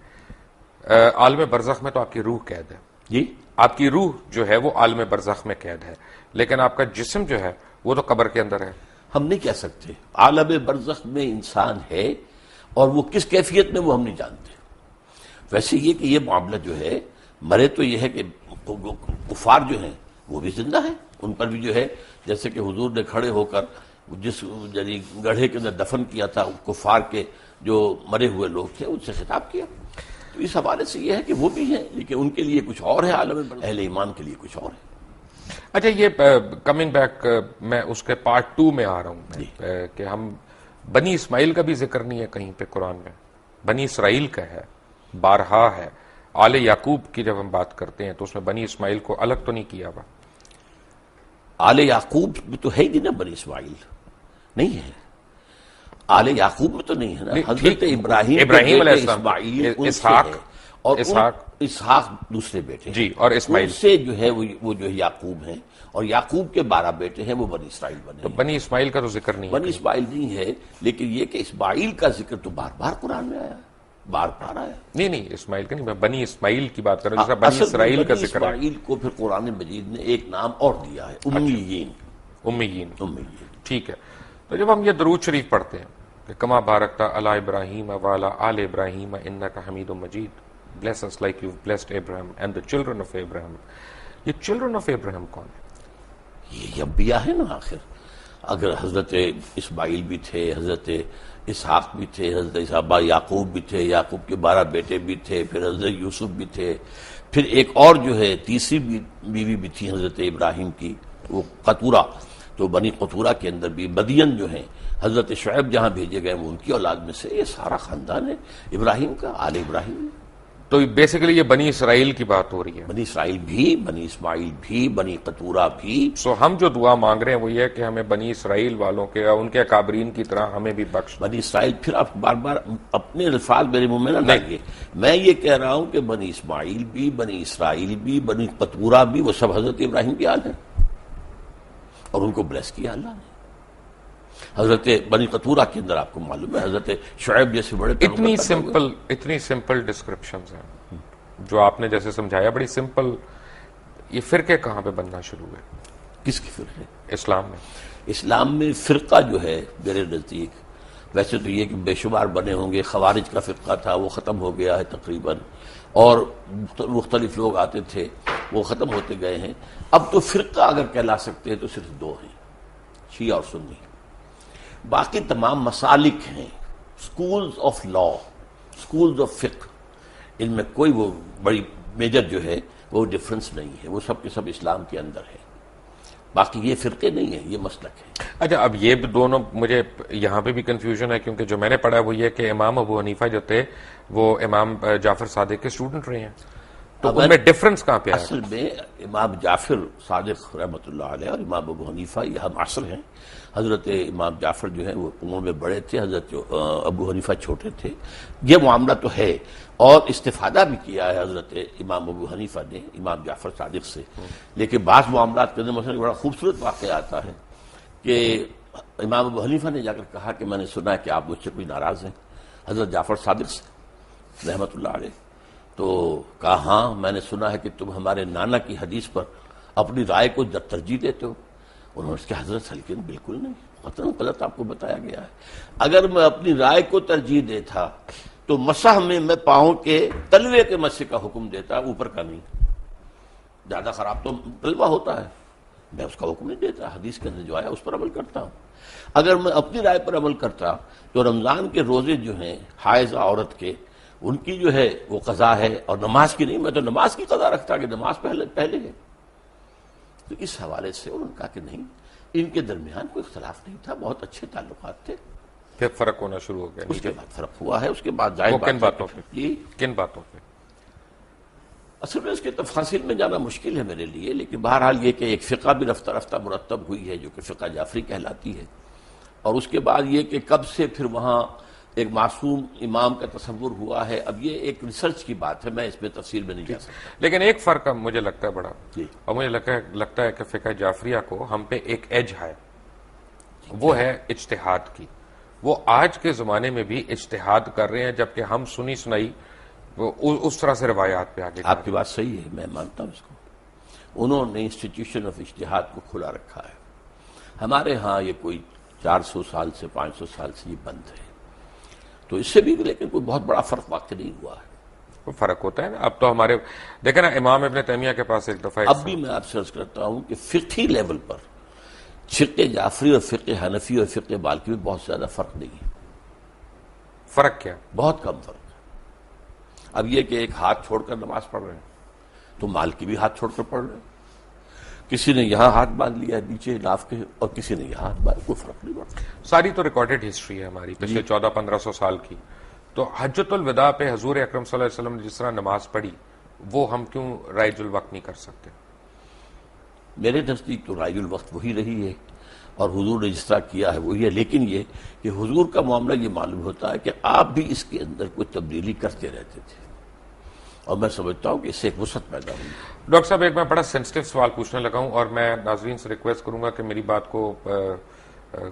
عالم برزخ میں تو آپ کی روح قید ہے. جی، آپ کی روح جو ہے وہ عالم برزخ میں قید ہے، لیکن آپ کا جسم جو ہے وہ تو قبر کے اندر ہے. ہم نہیں کہہ سکتے. عالم برزخ میں انسان ہے، اور وہ کس کیفیت میں وہ ہم نہیں جانتے. ویسے یہ کہ یہ معاملہ جو ہے، مرے تو یہ ہے کہ کفار جو ہیں وہ بھی زندہ ہیں. ان پر بھی جو ہے، جیسے کہ حضور نے کھڑے ہو کر جس یعنی گڑھے کے اندر دفن کیا تھا کفار کے جو مرے ہوئے لوگ تھے، ان سے خطاب کیا. تو اس حوالے سے یہ ہے کہ وہ بھی ہیں، لیکن ان کے لیے کچھ اور ہے عالم برزخ، اہل ایمان کے لیے کچھ اور ہے. اچھا، یہ کمنگ بیک، میں اس کے پارٹ 2 میں آ رہا ہوں کہ ہم بنی اسماعیل کا بھی ذکر نہیں ہے کہیں پہ قرآن میں. بنی اسرائیل کا ہے، بارہا ہے. آل یعقوب کی جب ہم بات کرتے ہیں تو اس میں بنی اسماعیل کو الگ تو نہیں کیا ہوا. آل یعقوب میں تو ہے ہی نا، بنی اسماعیل نہیں ہے. آل یعقوب میں تو نہیں ہے نا. حضرت ابراہیم علیہ السلام، اسحاق دوسرے بیٹے جی، اور اسماعیل سے جو ہے وہ جو ہے یعقوب ہیں، اور یعقوب کے 12 بیٹے ہیں، وہ بنی اسرائیل بنے. تو بنی اسماعیل کا تو ذکر نہیں ہے. بنی اسماعیل نہیں ہے، لیکن یہ کہ اسماعیل کا ذکر تو بار بار قرآن میں آیا، بار بار آیا. نہیں، اسماعیل کا نہیں، میں بنی اسماعیل کی بات کر رہا ہوں، جیسا بنی اسرائیل کا ذکر ہے. اسماعیل کو پھر قرآن مجید نے ایک نام اور دیا ہے، امیین. ٹھیک ہے. تو جب ہم یہ درود شریف پڑھتے ہیں کہ کما بارکتا علی ابراہیم وعلی آل ابراہیم انک حمید مجید، bless us like you've blessed Abraham and the children of Abraham. یہ children of Abraham کون ہے؟ یہ انبیاء ہے نا. آخر اگر حضرت اسماعیل بھی تھے، حضرت اسحاق بھی تھے، حضرت ابا یعقوب بھی تھے، یعقوب کے 12 بیٹے بھی تھے، پھر حضرت یوسف بھی تھے، پھر ایک اور جو ہے تیسری بیوی بھی تھی حضرت ابراہیم کی، وہ قطورہ. تو بنی قطورہ کے اندر بھی مدین جو ہیں، حضرت شعیب جہاں بھیجے گئے وہ ان کی اولاد میں سے. یہ سارا خاندان ہے ابراہیم کا، آل ابراہیم. تو بیسیکلی یہ بنی اسرائیل کی بات ہو رہی ہے. بنی اسرائیل بھی، بنی اسماعیل بھی، بنی قطورہ بھی. سو ہم جو دعا مانگ رہے ہیں وہ یہ ہے کہ ہمیں بنی اسرائیل والوں کے، ان کے اکابرین کی طرح ہمیں بھی بخش. بنی اسرائیل، پھر آپ بار بار اپنے الفاظ میرے منہ میں نہ لائیے. میں یہ کہہ رہا ہوں کہ بنی اسماعیل بھی، بنی اسرائیل بھی، بنی قطورہ بھی، وہ سب حضرت ابراہیم کی آل ہیں، اور ان کو بلیس کیا اللہ نے. حضرت بنی قطورہ کے اندر آپ کو معلوم ہے حضرت شعیب جیسے بڑے اتنی سمپل ڈسکرپشنز ہیں. جو آپ نے جیسے سمجھایا بڑی سمپل، یہ فرقے کہاں پہ بننا شروع ہوئے کس کے فرقے؟ اسلام میں؟ اسلام میں فرقہ جو ہے میرے نزدیک، ویسے تو یہ کہ بے شمار بنے ہوں گے، خوارج کا فرقہ تھا وہ ختم ہو گیا ہے تقریباً، اور مختلف لوگ آتے تھے وہ ختم ہوتے گئے ہیں. اب تو فرقہ اگر کہلا سکتے ہیں تو صرف دو ہیں، شیعہ اور سنی. باقی تمام مسالک ہیں، schools of law, schools of فقہ، ان میں کوئی وہ بڑی میجر جو ہے وہ ڈفرنس نہیں ہے، وہ سب کے سب اسلام کے اندر ہے. باقی یہ فرقے نہیں ہیں، یہ مسلک ہے. اچھا، اب یہ دونوں مجھے یہاں پہ بھی کنفیوژن ہے، کیونکہ جو میں نے پڑھا وہ یہ کہ امام ابو حنیفہ جو تھے وہ امام جعفر صادق کے اسٹوڈنٹ رہے ہیں، تو ان میں ڈفرنس کہاں پہ آیا؟ اصل میں امام جعفر صادق رحمۃ اللہ علیہ اور امام ابو حنیفہ یہ ہم عصر ہیں. حضرت امام جعفر جو ہیں وہ عمر میں بڑے تھے، حضرت ابو حنیفہ چھوٹے تھے. یہ معاملہ تو ہے، اور استفادہ بھی کیا ہے حضرت امام ابو حنیفہ نے امام جعفر صادق سے. لیکن بعض معاملات کے اندر مثلا بڑا خوبصورت واقعہ آتا ہے کہ امام ابو حنیفہ نے جا کر کہا کہ میں نے سنا ہے کہ آپ مجھ سے کوئی ناراض ہیں حضرت جعفر صادق سے رحمۃ اللہ علیہ. تو کہا ہاں میں نے سنا ہے کہ تم ہمارے نانا کی حدیث پر اپنی رائے کو ترجیح دیتے ہو. انہوں نے اس کے حضرت سلکین بالکل نہیں، قطعاً غلط آپ کو بتایا گیا ہے. اگر میں اپنی رائے کو ترجیح دیتا تو مسح میں پاؤں کے تلوے کے مسح کا حکم دیتا، اوپر کا نہیں. زیادہ خراب تو تلوہ ہوتا ہے، میں اس کا حکم نہیں دیتا، حدیث کے اندر جو آیا اس پر عمل کرتا ہوں. اگر میں اپنی رائے پر عمل کرتا تو رمضان کے روزے جو ہیں حائضہ عورت کے، ان کی جو ہے وہ قضا ہے، اور نماز کی نہیں. میں تو نماز کی قضا رکھتا کہ نماز پہلے ہے. تو اس حوالے سے انہوں نے کہا کہ نہیں، ان کے درمیان کوئی اختلاف نہیں تھا، بہت اچھے تعلقات تھے. پھر فرق ہونا شروع ہو گیا. اس کے بعد فرق ہوا ہے، اس کے بعد ظاہر کن باتوں پہ؟ جی کن باتوں پہ؟ اصل میں اس کے تفاصیل میں جانا مشکل ہے میرے لیے، لیکن بہرحال یہ کہ ایک فقہ بھی رفتہ رفتہ مرتب ہوئی ہے جو کہ فقہ جعفری کہلاتی ہے. اور اس کے بعد یہ کہ کب سے پھر وہاں ایک معصوم امام کا تصور ہوا ہے، اب یہ ایک ریسرچ کی بات ہے، میں اس میں تفصیل میں نہیں جا سکتا. لیکن ایک فرق اب مجھے لگتا ہے بڑا، جی اور مجھے لگتا ہے کہ فقہ جعفریہ کو ہم پہ ایک ایج ہے، وہ ہے اجتہاد کی. وہ آج کے زمانے میں بھی اجتہاد کر رہے ہیں، جبکہ ہم سنی سنائی اس طرح سے روایات پہ آگے. آپ کی بات صحیح ہے، میں مانتا ہوں اس کو. انہوں نے انسٹیٹیوشن آف اجتہاد کو کھلا رکھا ہے. ہمارے ہاں یہ کوئی 400 سال سے 500 سال سے یہ بند ہے، تو اس سے بھی لیکن کوئی بہت بڑا فرق واقع نہیں ہوا ہے. فرق ہوتا ہے نا. اب تو ہمارے دیکھیں نا، امام ابن تیمیہ کے پاس ایک دفعہ اب بھی میں آپ سے عرض کرتا ہوں کہ فقہی لیول پر فقہ جعفری اور فقہ حنفی اور فقہ مالکی میں بہت زیادہ فرق نہیں ہے. فرق کیا؟ بہت کم فرق ہے. اب یہ کہ ایک ہاتھ چھوڑ کر نماز پڑھ رہے ہیں تو مالکی بھی ہاتھ چھوڑ کر پڑھ رہے ہیں. کسی نے یہاں ہاتھ باندھ لیا ہے نیچے ناف کے، اور کسی نے یہاں ہاتھ باندھ، کوئی فرق نہیں پڑتا. ساری تو ریکارڈڈ ہسٹری ہے ہماری پچھلے 1400-1500 سال کی. تو حجۃ الوداع پہ حضور اکرم صلی اللہ علیہ وسلم نے جس طرح نماز پڑھی، وہ ہم کیوں رائج الوقت نہیں کر سکتے؟ میرے نزدیک تو رائج الوقت وہی رہی ہے، اور حضور نے جس طرح کیا ہے وہی ہے. لیکن یہ کہ حضور کا معاملہ یہ معلوم ہوتا ہے کہ آپ بھی اس کے اندر کوئی تبدیلی کرتے رہتے تھے، اور میں سمجھتا ہوں کہ اس سے ایک وسعت پیدا ہوئی. ڈاکٹر صاحب، ایک میں بڑا سینسٹیو سوال پوچھنے لگا ہوں، اور میں ناظرین سے ریکویسٹ کروں گا کہ میری بات کو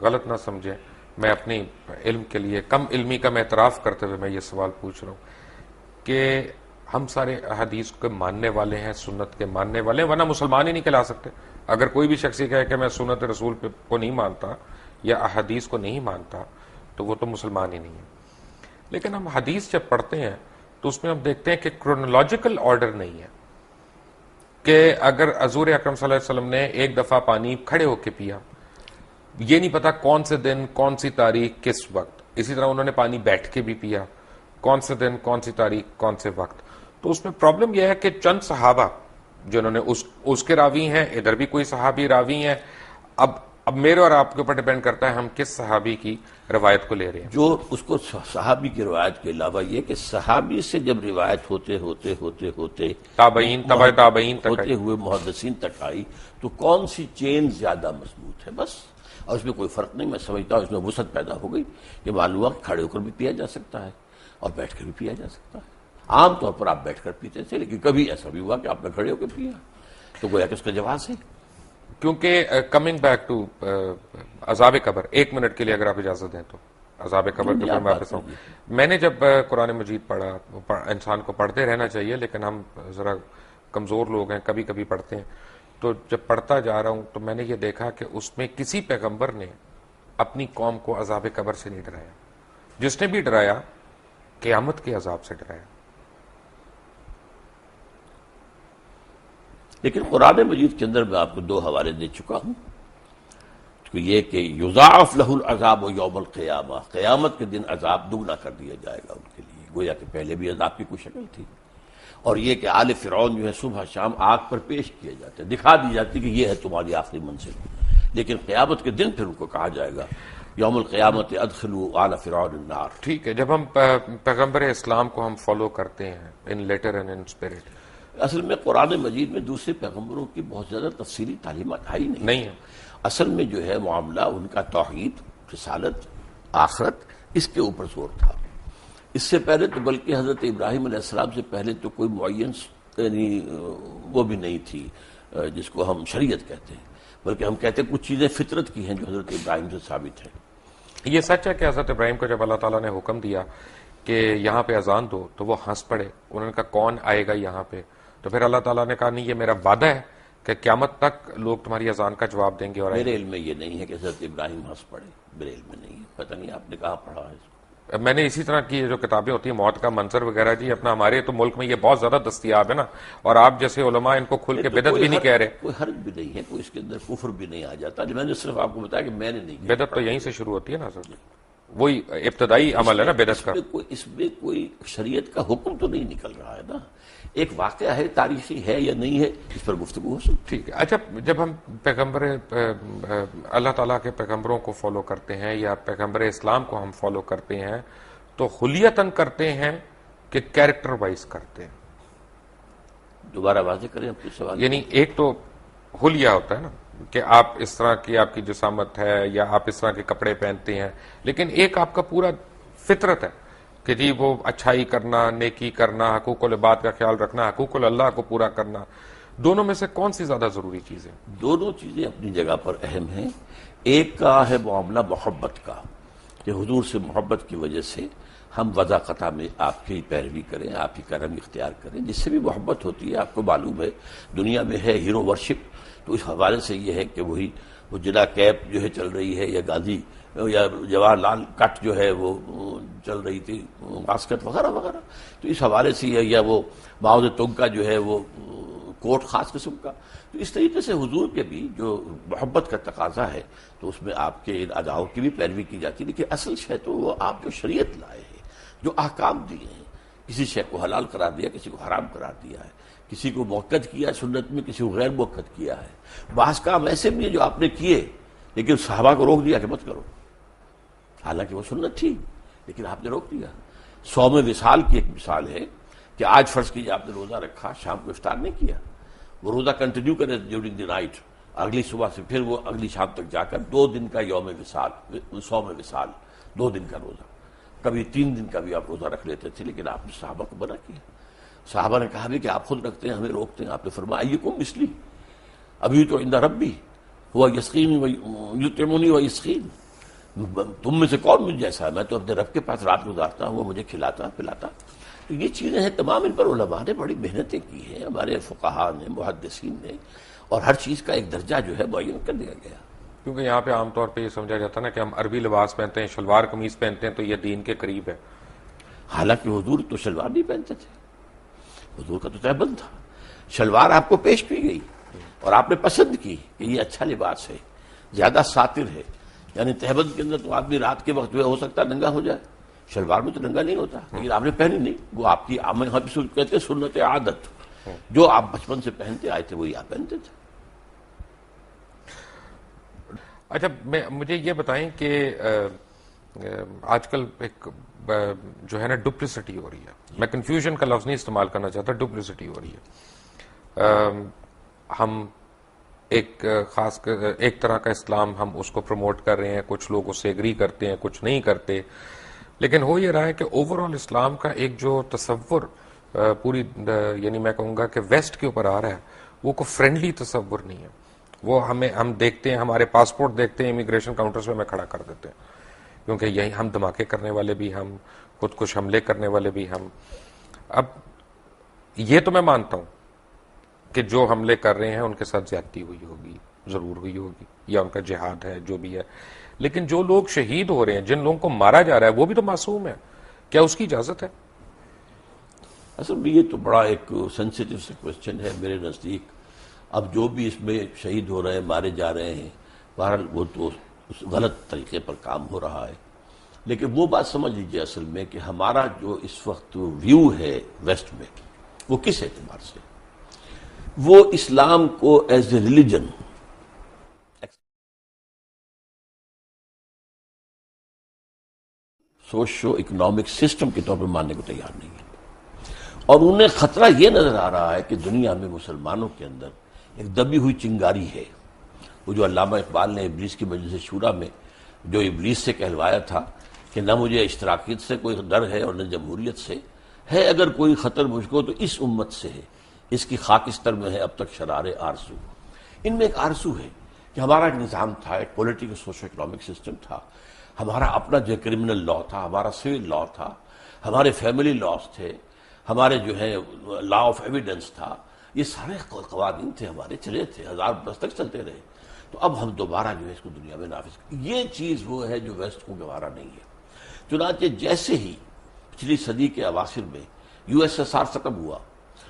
غلط نہ سمجھیں. میں اپنی علم کے لیے کم علمی کا میں اعتراف کرتے ہوئے میں یہ سوال پوچھ رہا ہوں کہ ہم سارے احادیث کے ماننے والے ہیں، سنت کے ماننے والے ہیں، ورنہ مسلمان ہی نہیں کہلا سکتے. اگر کوئی بھی شخص یہ کہے کہ میں سنت رسول کو نہیں مانتا یا احادیث کو نہیں مانتا تو وہ تو مسلمان ہی نہیں ہے. لیکن ہم حدیث جب پڑھتے ہیں تو اس میں ہم دیکھتے ہیں کہ کرونالوجیکل آرڈر نہیں ہے، کہ اگر حضور اکرم صلی اللہ علیہ وسلم نے ایک دفعہ پانی کھڑے ہو کے پیا، یہ نہیں پتا کون سے دن، کون سی تاریخ، کس وقت. اسی طرح انہوں نے پانی بیٹھ کے بھی پیا، کون سے دن، کون سی تاریخ، کون سے وقت. تو اس میں پرابلم یہ ہے کہ چند صحابہ جنہوں نے اس کے راوی ہیں، ادھر بھی کوئی صحابی راوی ہیں. اب میرے اور آپ کے اوپر ڈیپینڈ کرتا ہے ہم کس صحابی کی روایت کو لے رہے ہیں. جو اس کو صحابی کی روایت کے علاوہ یہ کہ صحابی سے جب روایت ہوتے تابعین، تبع تابعین تک ہوتے ہوئے محدثین تک آئی، تو کون سی چین زیادہ مضبوط ہے، بس. اور اس میں کوئی فرق نہیں. میں سمجھتا ہوں اس میں وسعت پیدا ہو گئی کہ معلوم ہوا کھڑے ہو کر بھی پیا جا سکتا ہے اور بیٹھ کر بھی پیا جا سکتا ہے. عام طور پر آپ بیٹھ کر پیتے تھے، لیکن کبھی ایسا بھی ہوا کہ آپ نے کھڑے ہو کے پیا، تو گویا کہ اس کا جواز ہے. کیونکہ کمنگ بیک ٹو عذاب قبر، 1 منٹ کے لیے اگر آپ اجازت دیں تو عذاب قبر کے اوپر میں واپس آؤں. میں نے جب قرآن مجید پڑھا، انسان کو پڑھتے رہنا چاہیے، لیکن ہم ذرا کمزور لوگ ہیں، کبھی کبھی پڑھتے ہیں، تو جب پڑھتا جا رہا ہوں تو میں نے یہ دیکھا کہ اس میں کسی پیغمبر نے اپنی قوم کو عذاب قبر سے نہیں ڈرایا. جس نے بھی ڈرایا قیامت کے عذاب سے ڈرایا. لیکن قرآن مجید کے اندر میں آپ کو 2 حوالے دے چکا ہوں. تو یہ کہ یضاعف لہ العذاب یوم القیامہ، قیامت کے دن عذاب دگنا کر دیا جائے گا ان کے لیے، گویا کہ پہلے بھی عذاب کی کوئی شکل تھی. اور یہ کہ آل فرعون جو ہے صبح شام آگ پر پیش کیے جاتے ہیں، دکھا دی جاتی کہ یہ ہے تمہاری آخری منزل. لیکن قیامت کے دن پھر ان کو کہا جائے گا یوم القیامت ادخلوا آل فرعون النار. ٹھیک ہے، جب ہم پیغمبر اسلام کو ہم فالو کرتے ہیں ان لیٹر اینڈ ان اسپرٹ، اصل میں قرآن مجید میں دوسرے پیغمبروں کی بہت زیادہ تفصیلی تعلیمات آئی نہیں ہے. اصل میں جو ہے معاملہ ان کا توحید، رسالت، آخرت، اس کے اوپر زور تھا. اس سے پہلے تو بلکہ حضرت ابراہیم علیہ السلام سے پہلے تو کوئی معین یعنی وہ بھی نہیں تھی جس کو ہم شریعت کہتے ہیں، بلکہ ہم کہتے ہیں کچھ چیزیں فطرت کی ہیں جو حضرت ابراہیم سے ثابت ہیں. یہ سچ ہے کہ حضرت ابراہیم کو جب اللہ تعالیٰ نے حکم دیا کہ یہاں پہ اذان دو تو وہ ہنس پڑے. انہوں نے کہا کون آئے گا یہاں پہ؟ تو پھر اللہ تعالیٰ نے کہا نہیں، یہ میرا وعدہ ہے کہ قیامت تک لوگ تمہاری اذان کا جواب دیں گے. اور میرے علم میں یہ نہیں ہے کہ حضرت ابراہیم ہنس پڑے، میرے علم میں نہیں ہے. پتہ نہیں آپ نے کہاں پڑھا ہے اس کو. میں نے اسی طرح کی جو کتابیں ہوتی ہیں موت کا منظر وغیرہ، جی اپنا ہمارے تو ملک میں یہ بہت زیادہ دستیاب ہے نا، اور آپ جیسے علماء ان کو کھل کے بدعت بھی نہیں کہہ رہے. کوئی حرج بھی نہیں ہے، کوئی اس کے اندر کفر بھی نہیں آ جاتا. میں نے صرف آپ کو بتایا کہ میں نے نہیں. بدعت تو یہیں سے شروع ہوتی ہے نا سر، وہی ابتدائی عمل ہے نا بدعت کا. اس میں کوئی شریعت کا حکم تو نہیں نکل رہا ہے نا، ایک واقعہ ہے، تاریخی ہے یا نہیں ہے، اس پر گفتگو ہو سکتی. ٹھیک ہے. اچھا، جب ہم پیغمبر اللہ تعالیٰ کے پیغمبروں کو فالو کرتے ہیں یا پیغمبر اسلام کو ہم فالو کرتے ہیں تو خلیتاً کرتے ہیں کہ کیریکٹر وائز کرتے ہیں؟ دوبارہ واضح کریں اپنے سوال. یعنی ایک تو حلیہ ہوتا ہے نا کہ آپ اس طرح کی آپ کی جسامت ہے یا آپ اس طرح کے کپڑے پہنتے ہیں، لیکن ایک آپ کا پورا فطرت ہے کہ جی وہ اچھائی کرنا، نیکی کرنا، حقوق العباد کا خیال رکھنا، حقوق اللہ کو پورا کرنا. دونوں میں سے کون سی زیادہ ضروری چیز ہے؟ دونوں چیزیں اپنی جگہ پر اہم ہیں. ایک کا ہے معاملہ محبت کا، کہ حضور سے محبت کی وجہ سے ہم وضع قطع میں آپ کی پیروی کریں، آپ کی کرم اختیار کریں. جس سے بھی محبت ہوتی ہے آپ کو معلوم ہے دنیا میں ہے ہیرو ورشپ، تو اس حوالے سے یہ ہے کہ وہی وہ جلا کیپ جو ہے چل رہی ہے، یا گاندھی یا جواہر لال کٹ جو ہے وہ چل رہی تھی، باسکٹ وغیرہ وغیرہ. تو اس حوالے سے یا وہ ماؤ زے تونگ کا جو ہے وہ کوٹ خاص قسم کا. تو اس طریقے سے حضور کے بھی جو محبت کا تقاضا ہے تو اس میں آپ کے ان اداؤں کی بھی پیروی کی جاتی ہے. لیکن اصل شے تو وہ آپ جو شریعت لائے ہیں، جو احکام دیے ہیں، کسی شے کو حلال قرار دیا، کسی کو حرام قرار دیا ہے، کسی کو موقت کیا سنت میں، کسی کو غیر موقت کیا ہے. بعض کام ایسے بھی ہیں جو آپ نے کیے لیکن صحابہ کو روک دیا کہ مت کرو، حالانکہ وہ سنت تھی لیکن آپ نے روک دیا. صوم وصال کی ایک مثال ہے کہ آج فرض کیجیے آپ نے روزہ رکھا، شام کو افطار نہیں کیا، وہ روزہ کنٹینیو کرے ڈیورنگ دی نائٹ، اگلی صبح سے پھر وہ اگلی شام تک جا کر 2 دن کا یوم وصال، صوم وصال، 2 دن کا روزہ، کبھی 3 دن کا بھی آپ روزہ رکھ لیتے تھے. لیکن آپ نے صحابہ کو منع کیا. صحابہ نے کہا بھی کہ آپ خود رکھتے ہیں، ہمیں روکتے ہیں. آپ نے فرمایا ایکم مثلی ابھی تو عند ربی ہوا یسقینی یطعمنی و یسقین، تم میں سے کون مجھ جیسا ہے؟ میں تو اپنے رب کے پاس رات گزارتا ہوں، وہ مجھے کھلاتا پلاتا. تو یہ چیزیں ہیں تمام، ان پر علماء نے بڑی محنتیں کی ہیں، ہمارے فقہاء نے، محدثین نے، اور ہر چیز کا ایک درجہ جو ہے معین کر دیا گیا. کیونکہ یہاں پہ عام طور پہ یہ سمجھا جاتا ہے نا کہ ہم عربی لباس پہنتے ہیں، شلوار قمیض پہنتے ہیں تو یہ دین کے قریب ہے. حالانکہ حضور تو شلوار نہیں پہنتے تھے، حضور کا تو تہبند تھا. شلوار آپ کو پیش کی گئی اور آپ نے پسند کی کہ یہ اچھا لباس ہے، زیادہ ساتر ہے. یعنی تہبند کے اندر تو آدمی رات کے وقت جو ہے ہو سکتا ہے ننگا ہو جائے، شلوار میں تو ننگا نہیں ہوتا. لیکن آپ نے پہنی نہیں، وہ آپ کی کہتے ہیں سنت عادت، جو آپ بچپن سے پہنتے آئے تھے وہی آپ پہنتے تھے. اچھا، مجھے یہ بتائیں کہ آج کل ایک جو ہے نا ڈپلیسٹی ہو رہی ہے. میں کنفیوژن کا لفظ نہیں استعمال کرنا چاہتا، ڈپلیسٹی ہو رہی ہے. ہم ایک خاص ایک طرح کا اسلام ہم اس کو پروموٹ کر رہے ہیں، کچھ لوگ اس سے ایگری کرتے ہیں، کچھ نہیں کرتے. لیکن ہو یہ رہا ہے کہ اوور آل اسلام کا ایک جو تصور پوری یعنی میں کہوں گا کہ ویسٹ کے اوپر آ رہا ہے وہ کوئی فرینڈلی تصور نہیں ہے. وہ ہم دیکھتے ہیں، ہمارے پاسپورٹ دیکھتے ہیں امیگریشن کاؤنٹرز پہ ہمیں کھڑا کر دیتے ہیں. کیونکہ یہی ہم دھماکے کرنے والے بھی ہم، خود کش حملے کرنے والے بھی ہم. اب یہ تو میں مانتا ہوں کہ جو حملے کر رہے ہیں ان کے ساتھ زیادتی ہوئی ہوگی، ضرور ہوئی ہوگی، یا ان کا جہاد ہے جو بھی ہے، لیکن جو لوگ شہید ہو رہے ہیں، جن لوگوں کو مارا جا رہا ہے، وہ بھی تو معصوم ہے. کیا اس کی اجازت ہے؟ اصل میں یہ تو بڑا ایک سینسیٹیو سے کوشچن ہے میرے نزدیک. اب جو بھی اس میں شہید ہو رہے ہیں، مارے جا رہے ہیں، بہرحال وہ تو اس غلط طریقے پر کام ہو رہا ہے. لیکن وہ بات سمجھ لیجیے اصل میں کہ ہمارا جو اس وقت ویو ہے ویسٹ میں، وہ کس اعتبار سے، وہ اسلام کو as a religion socio economic system کے طور پر ماننے کو تیار نہیں ہے. اور انہیں خطرہ یہ نظر آ رہا ہے کہ دنیا میں مسلمانوں کے اندر ایک دبی ہوئی چنگاری ہے. وہ جو علامہ اقبال نے ابلیس کی مجلس شورا میں جو ابلیس سے کہلوایا تھا کہ نہ مجھے اشتراکیت سے کوئی ڈر ہے اور نہ جمہوریت سے ہے، اگر کوئی خطر مجھ کو تو اس امت سے ہے، اس کی خاکستر میں ہے اب تک شرار آرزو. ان میں ایک آرزو ہے کہ ہمارا ایک نظام تھا، ایک پولیٹیکل سوشو اکنامک سسٹم تھا، ہمارا اپنا جو کرمنل لا تھا، ہمارا سول لا تھا، ہمارے فیملی لاز تھے، ہمارے جو ہے لا آف ایویڈنس تھا، یہ سارے قوانین تھے ہمارے، چلے تھے، 1000 برس تک چلتے رہے. تو اب ہم دوبارہ جو ہے اس کو دنیا میں نافذ یہ چیز وہ ہے جو ویسٹ کو گوارا نہیں ہے. چنانچہ جیسے ہی پچھلی صدی کے اواخر میں یو ایس ایس آر ختم ہوا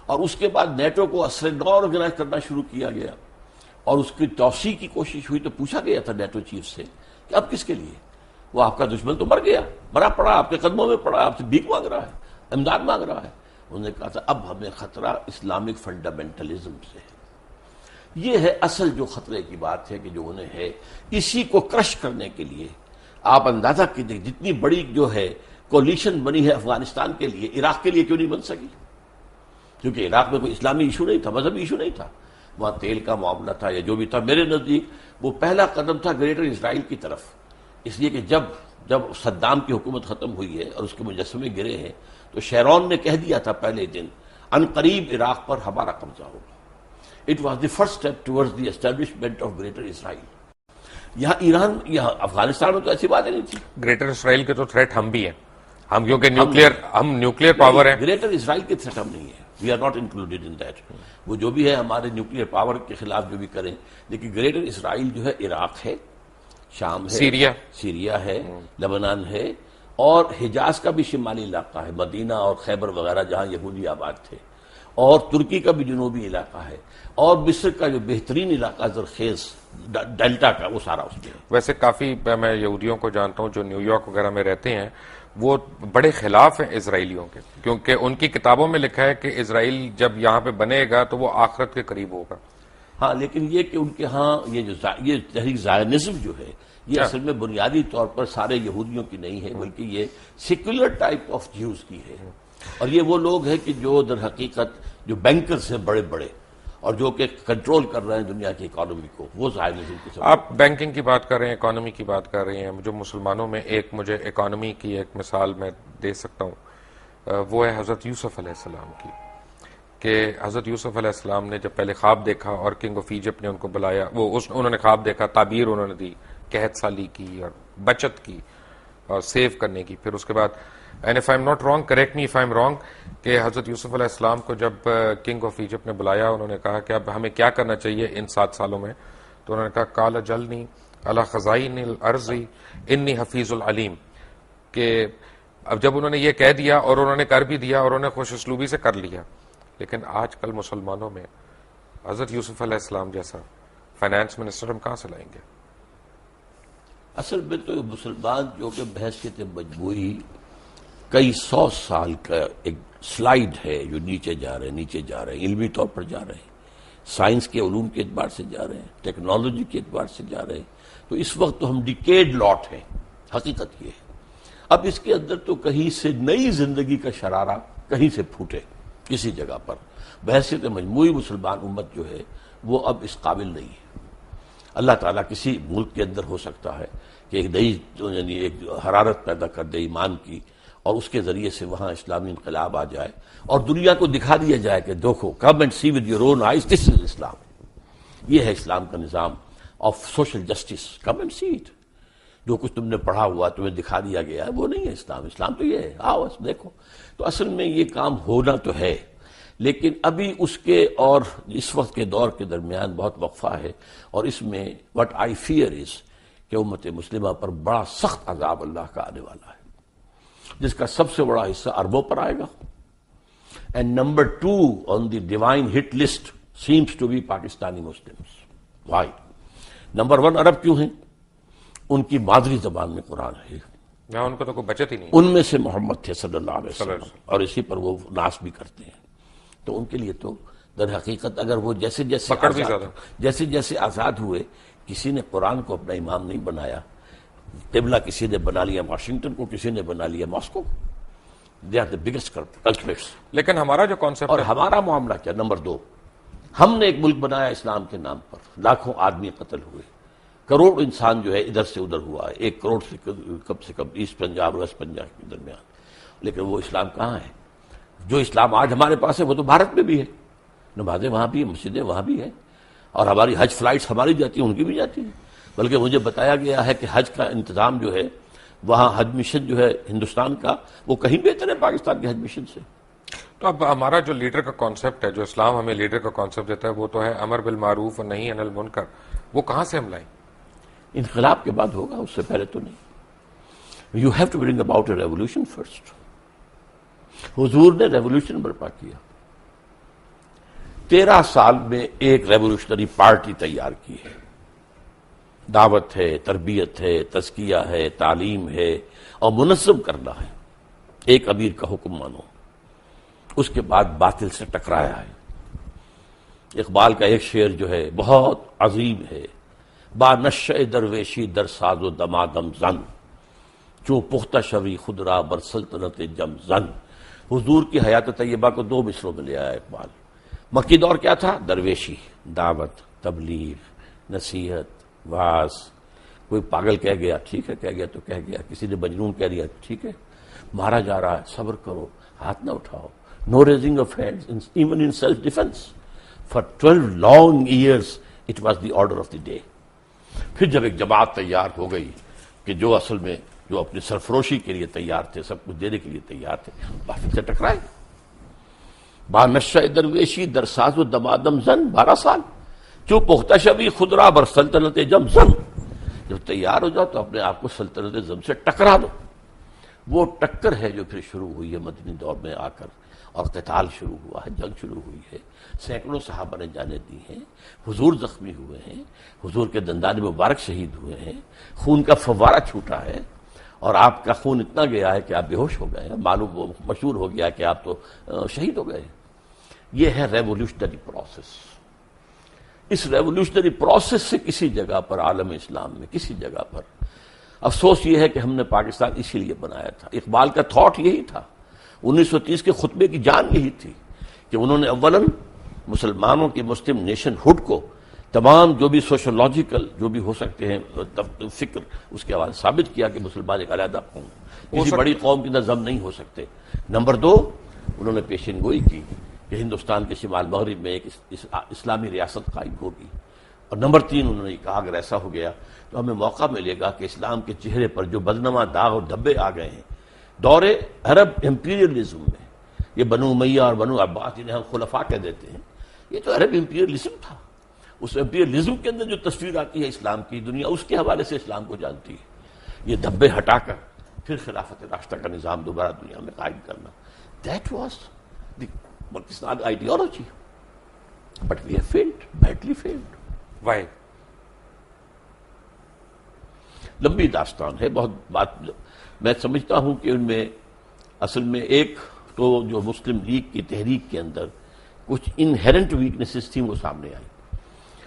اور اس کے بعد نیٹو کو اثر نو آرگنائز کرنا شروع کیا گیا اور اس کی توسیع کی کوشش ہوئی، تو پوچھا گیا تھا نیٹو چیف سے کہ اب کس کے لیے؟ وہ آپ کا دشمن تو مر گیا، مرا پڑا، آپ کے قدموں میں پڑا، آپ سے بھیک مانگ رہا ہے، امداد مانگ رہا ہے. انہوں نے کہا تھا اب ہمیں خطرہ اسلامک فنڈامنٹلزم سے ہے. یہ ہے اصل جو خطرے کی بات ہے کہ جو انہیں ہے. اسی کو کرش کرنے کے لیے آپ اندازہ کیجیے جتنی بڑی جو ہے کولیشن بنی ہے افغانستان کے لیے، عراق کے لیے کیوں نہیں بن سکی؟ کیونکہ عراق میں کوئی اسلامی ایشو نہیں تھا، مذہبی ایشو نہیں تھا، وہاں تیل کا معاملہ تھا یا جو بھی تھا. میرے نزدیک وہ پہلا قدم تھا گریٹر اسرائیل کی طرف، اس لیے کہ جب صدام کی حکومت ختم ہوئی ہے اور اس کے مجسمے گرے ہیں تو شیرون نے کہہ دیا تھا پہلے دن ان قریب عراق پر ہمارا قبضہ ہوگا. It was the first step towards the establishment of Greater Israel. یہاں ایران، یہاں افغانستان میں تو ایسی باتیں نہیں تھی. گریٹر اسرائیل کے تو تھریٹ ہم بھی ہیں، ہم کیونکہ نیوکلیئر پاور ہیں. گریٹر اسرائیل کے تھریٹ ہم نہیں ہے، we are not included in that. وہ جو بھی ہے ہمارے نیوکلیئر پاور کے خلاف جو بھی کریں، لیکن گریٹر اسرائیل جو ہے عراق ہے، شام ہے، سیریا ہے، لبنان ہے، اور حجاز کا بھی شمالی علاقہ ہے، مدینہ اور خیبر وغیرہ جہاں یہودی آباد تھے، اور ترکی کا بھی جنوبی علاقہ ہے، اور مصر کا جو بہترین علاقہ زرخیز ڈیلٹا کا، وہ سارا اس میں ہے. ویسے کافی میں یہودیوں کو جانتا ہوں جو نیو یارک وغیرہ میں رہتے ہیں، وہ بڑے خلاف ہیں اسرائیلیوں کے، کیونکہ ان کی کتابوں میں لکھا ہے کہ اسرائیل جب یہاں پہ بنے گا تو وہ آخرت کے قریب ہوگا. ہاں، لیکن یہ کہ ان کے ہاں یہ تحریک زائنزم جو ہے یہ اصل میں بنیادی طور پر سارے یہودیوں کی نہیں ہے، بلکہ یہ سیکولر ٹائپ آف جیوز کی ہے. اور یہ وہ لوگ ہیں کہ جو در حقیقت جو بینکرز ہیں بڑے بڑے اور جو کہ کنٹرول کر رہے ہیں دنیا کی اکانومی کو، وہ زائنزم کی سبب. آپ بینکنگ کی بات کر رہے ہیں، اکانومی کی بات کر رہے ہیں. جو مسلمانوں میں مجھے اکانومی کی ایک مثال میں دے سکتا ہوں، وہ ہے حضرت یوسف علیہ السلام کی. کہ حضرت یوسف علیہ السلام نے جب پہلے خواب دیکھا اور کنگ آف ایجپٹ نے ان کو بلایا، انہوں نے خواب دیکھا، تعبیر انہوں نے دی، قحط سالی کی اور بچت کی اور سیو کرنے کی. پھر اس کے بعد and if I am not wrong, correct me if I am wrong, کہ حضرت یوسف علیہ السلام کو جب کنگ آف ایجپٹ نے بلایا، انہوں نے کہا کہ اب ہمیں کیا کرنا چاہیے ان 7 سالوں میں؟ تو انہوں نے کہا قال جلنی علی خزائن الارض انی حفیظ العلیم. کہ اب جب انہوں نے یہ کہہ دیا اور انہوں نے کر بھی دیا اور انہوں نے خوش اسلوبی سے کر لیا، لیکن آج کل مسلمانوں میں حضرت یوسف علیہ السلام جیسا فائنانس منسٹر ہم کہاں سے لائیں گے؟ اصل میں تو مسلمان جو کہ بحثیت مجموعی کئی 100 سال کا ایک سلائیڈ ہے جو نیچے جا رہے ہیں، علمی طور پر جا رہے ہیں، سائنس کے علوم کے اعتبار سے جا رہے ہیں، ٹیکنالوجی کے اعتبار سے جا رہے ہیں. تو اس وقت تو ہم ڈیکیڈ لاٹ ہیں. حقیقت یہ ہے اب اس کے اندر تو کہیں سے نئی زندگی کا شرارہ کہیں سے پھوٹے کسی جگہ پر. بحثیت مجموعی مسلمان امت جو ہے وہ اب اس قابل نہیں ہے. اللہ تعالیٰ کسی ملک کے اندر ہو سکتا ہے کہ ایک نئی یعنی ایک حرارت پیدا کر دے ایمان کی، اور اس کے ذریعے سے وہاں اسلامی انقلاب آ جائے اور دنیا کو دکھا دیا جائے کہ دیکھو، come and see with your own eyes, this is Islam. یہ ہے اسلام کا نظام of social justice, come and see it. جو کچھ تم نے پڑھا ہوا تمہیں دکھا دیا گیا ہے وہ نہیں ہے اسلام. اسلام تو یہ ہے, آؤ بس دیکھو. تو اصل میں یہ کام ہونا تو ہے, لیکن ابھی اس کے اور اس وقت کے دور کے درمیان بہت وقفہ ہے, اور اس میں وٹ آئی فیئر از کہ امت مسلمہ پر بڑا سخت عذاب اللہ کا آنے والا ہے, جس کا سب سے بڑا حصہ عربوں پر آئے گا. And number 2 on the divine hit list seems to be Pakistani Muslims. Why? Number 1 عرب کیوں ہیں؟ ان کی مادری زبان میں قرآن ہے, ان کو تو کوئی بچت ہی نہیں. ان میں سے محمد تھے صلی اللہ علیہ وسلم, اور اسی پر وہ ناس بھی کرتے ہیں. تو ان کے لیے تو در حقیقت اگر وہ جیسے جیسے آزاد ہوئے, کسی نے قرآن کو اپنا امام نہیں بنایا, قبلہ کسی نے بنا لیا واشنگٹن کو, کسی نے بنا لیا Moscow. They are the biggest culprits. لیکن ہمارا جو کانسیپٹ اور ہمارا معاملہ کیا؟ نمبر 2, ہم نے ایک ملک بنایا اسلام کے نام پر, لاکھوں آدمی قتل ہوئے, کروڑ انسان جو ہے ادھر سے ادھر ہوا ہے, 1 کروڑ سے کم ایسٹ پنجاب اور ویسٹ پنجاب کے درمیان. لیکن وہ اسلام کہاں ہے؟ جو اسلام آج ہمارے پاس ہے وہ تو بھارت میں بھی ہے, نمازیں وہاں بھی ہیں, مسجدیں وہاں بھی ہیں, اور ہماری حج فلائٹس ہماری جاتی ہیں, ان کی بھی جاتی ہیں. بلکہ مجھے بتایا گیا ہے کہ حج کا انتظام جو ہے وہاں, حج مشن جو ہے ہندوستان کا, وہ کہیں بہتر ہے پاکستان کے حج مشن سے. تو اب ہمارا جو لیڈر کا کانسیپٹ ہے, جو اسلام ہمیں لیڈر کا کانسیپٹ دیتا ہے, وہ تو ہے امر بالمعروف اور نہی عن المنکر. وہ کہاں سے ہم لائیں؟ انقلاب کے بعد ہوگا, اس سے پہلے تو نہیں. You have to bring about a revolution first. حضور نے ریولیوشن برپا کیا, 13 سال میں ایک ریولیوشنری پارٹی تیار کی ہے. دعوت ہے, تربیت ہے, تزکیہ ہے, تعلیم ہے, اور منظم کرنا ہے. ایک امیر کا حکم مانو. اس کے بعد باطل سے ٹکرایا ہے. اقبال کا ایک شعر جو ہے بہت عظیم ہے, با نشہ درویشی در ساز و دمادم زن, چو پختہ شوی خود را بر سلطنت جم زن. حضور کی حیات طیبہ کو 2 مصروں میں لے آیا اقبال. مکی دور کیا تھا؟ درویشی, دعوت, تبلیغ, نصیحت, واعظ. کوئی پاگل کہہ گیا, ٹھیک ہے کہہ گیا تو کہہ گیا, کسی نے مجنون کہہ دیا, ٹھیک ہے, مارا جا رہا ہے, صبر کرو, ہاتھ نہ اٹھاؤ. No raising of hands, even in self-defense. For 12 long years, it was the order of the day. پھر جب ایک جماعت تیار ہو گئی کہ جو اصل میں جو اپنی سرفروشی کے لیے تیار تھے, سب کچھ دینے کے لیے تیار تھے, باطل سے ٹکرائے. با نشہ درویشی در ساز و دمادم زن, 12 سال. جو پختہ شوی خود را بر سلطنت جم زن. جب تیار ہو جاؤ تو اپنے آپ کو سلطنت زم سے ٹکرا دو. وہ ٹکر ہے جو پھر شروع ہوئی ہے مدنی دور میں آ کر, اور قتال شروع ہوا ہے, جنگ شروع ہوئی ہے. سینکڑوں صحابہ نے جانیں دی ہیں, حضور زخمی ہوئے ہیں, حضور کے دندان مبارک شہید ہوئے ہیں, خون کا فوارہ چھوٹا ہے, اور آپ کا خون اتنا گیا ہے کہ آپ بے ہوش ہو گئے ہیں, معلوم مشہور ہو گیا کہ آپ تو شہید ہو گئے. یہ ہے ریولیوشنری پروسیس. اس ریولیوشنری پروسیس سے کسی جگہ پر عالم اسلام میں کسی جگہ پر, افسوس یہ ہے کہ ہم نے پاکستان اسی لیے بنایا تھا. اقبال کا تھاٹ یہی تھا, 1930 کے خطبے کی جان یہی تھی کہ انہوں نے اولاً مسلمانوں کی مسلم نیشن ہوڈ کو تمام جو بھی سوشولوجیکل جو بھی ہو سکتے ہیں فکر, اس کے حوالے ثابت کیا کہ مسلمان ایک علیحدہ قوم, کسی بڑی قوم کی نظم نہیں ہو سکتے. نمبر 2, انہوں نے پیشین گوئی کی کہ ہندوستان کے شمال مغرب میں ایک اسلامی ریاست قائم ہوگی. اور نمبر 3, انہوں نے کہا اگر ایسا ہو گیا تو ہمیں موقع ملے گا کہ اسلام کے چہرے پر جو بدنما داغ اور دھبے آ گئے ہیں دور عرب امپیریلزم میں, یہ بنو امیہ اور بنو عباس جنہیں ہم خلفاء کہہ دیتے ہیں, یہ تو عرب امپیریلزم تھا. اس امپیریلزم کے اندر جو تصویر آتی ہے اسلام کی, دنیا اس کے حوالے سے اسلام کو جانتی ہے. یہ دھبے ہٹا کر پھر خلافت راشدہ کا نظام دوبارہ دنیا میں قائم کرنا, that was the Pakistan ideology. But we have failed, badly failed. Why? لمبی داستان ہے, بہت بات. میں سمجھتا ہوں کہ ان میں اصل میں ایک تو جو مسلم لیگ کی تحریک کے اندر کچھ انہیرنٹ ویکنیسز تھیں وہ سامنے آئی.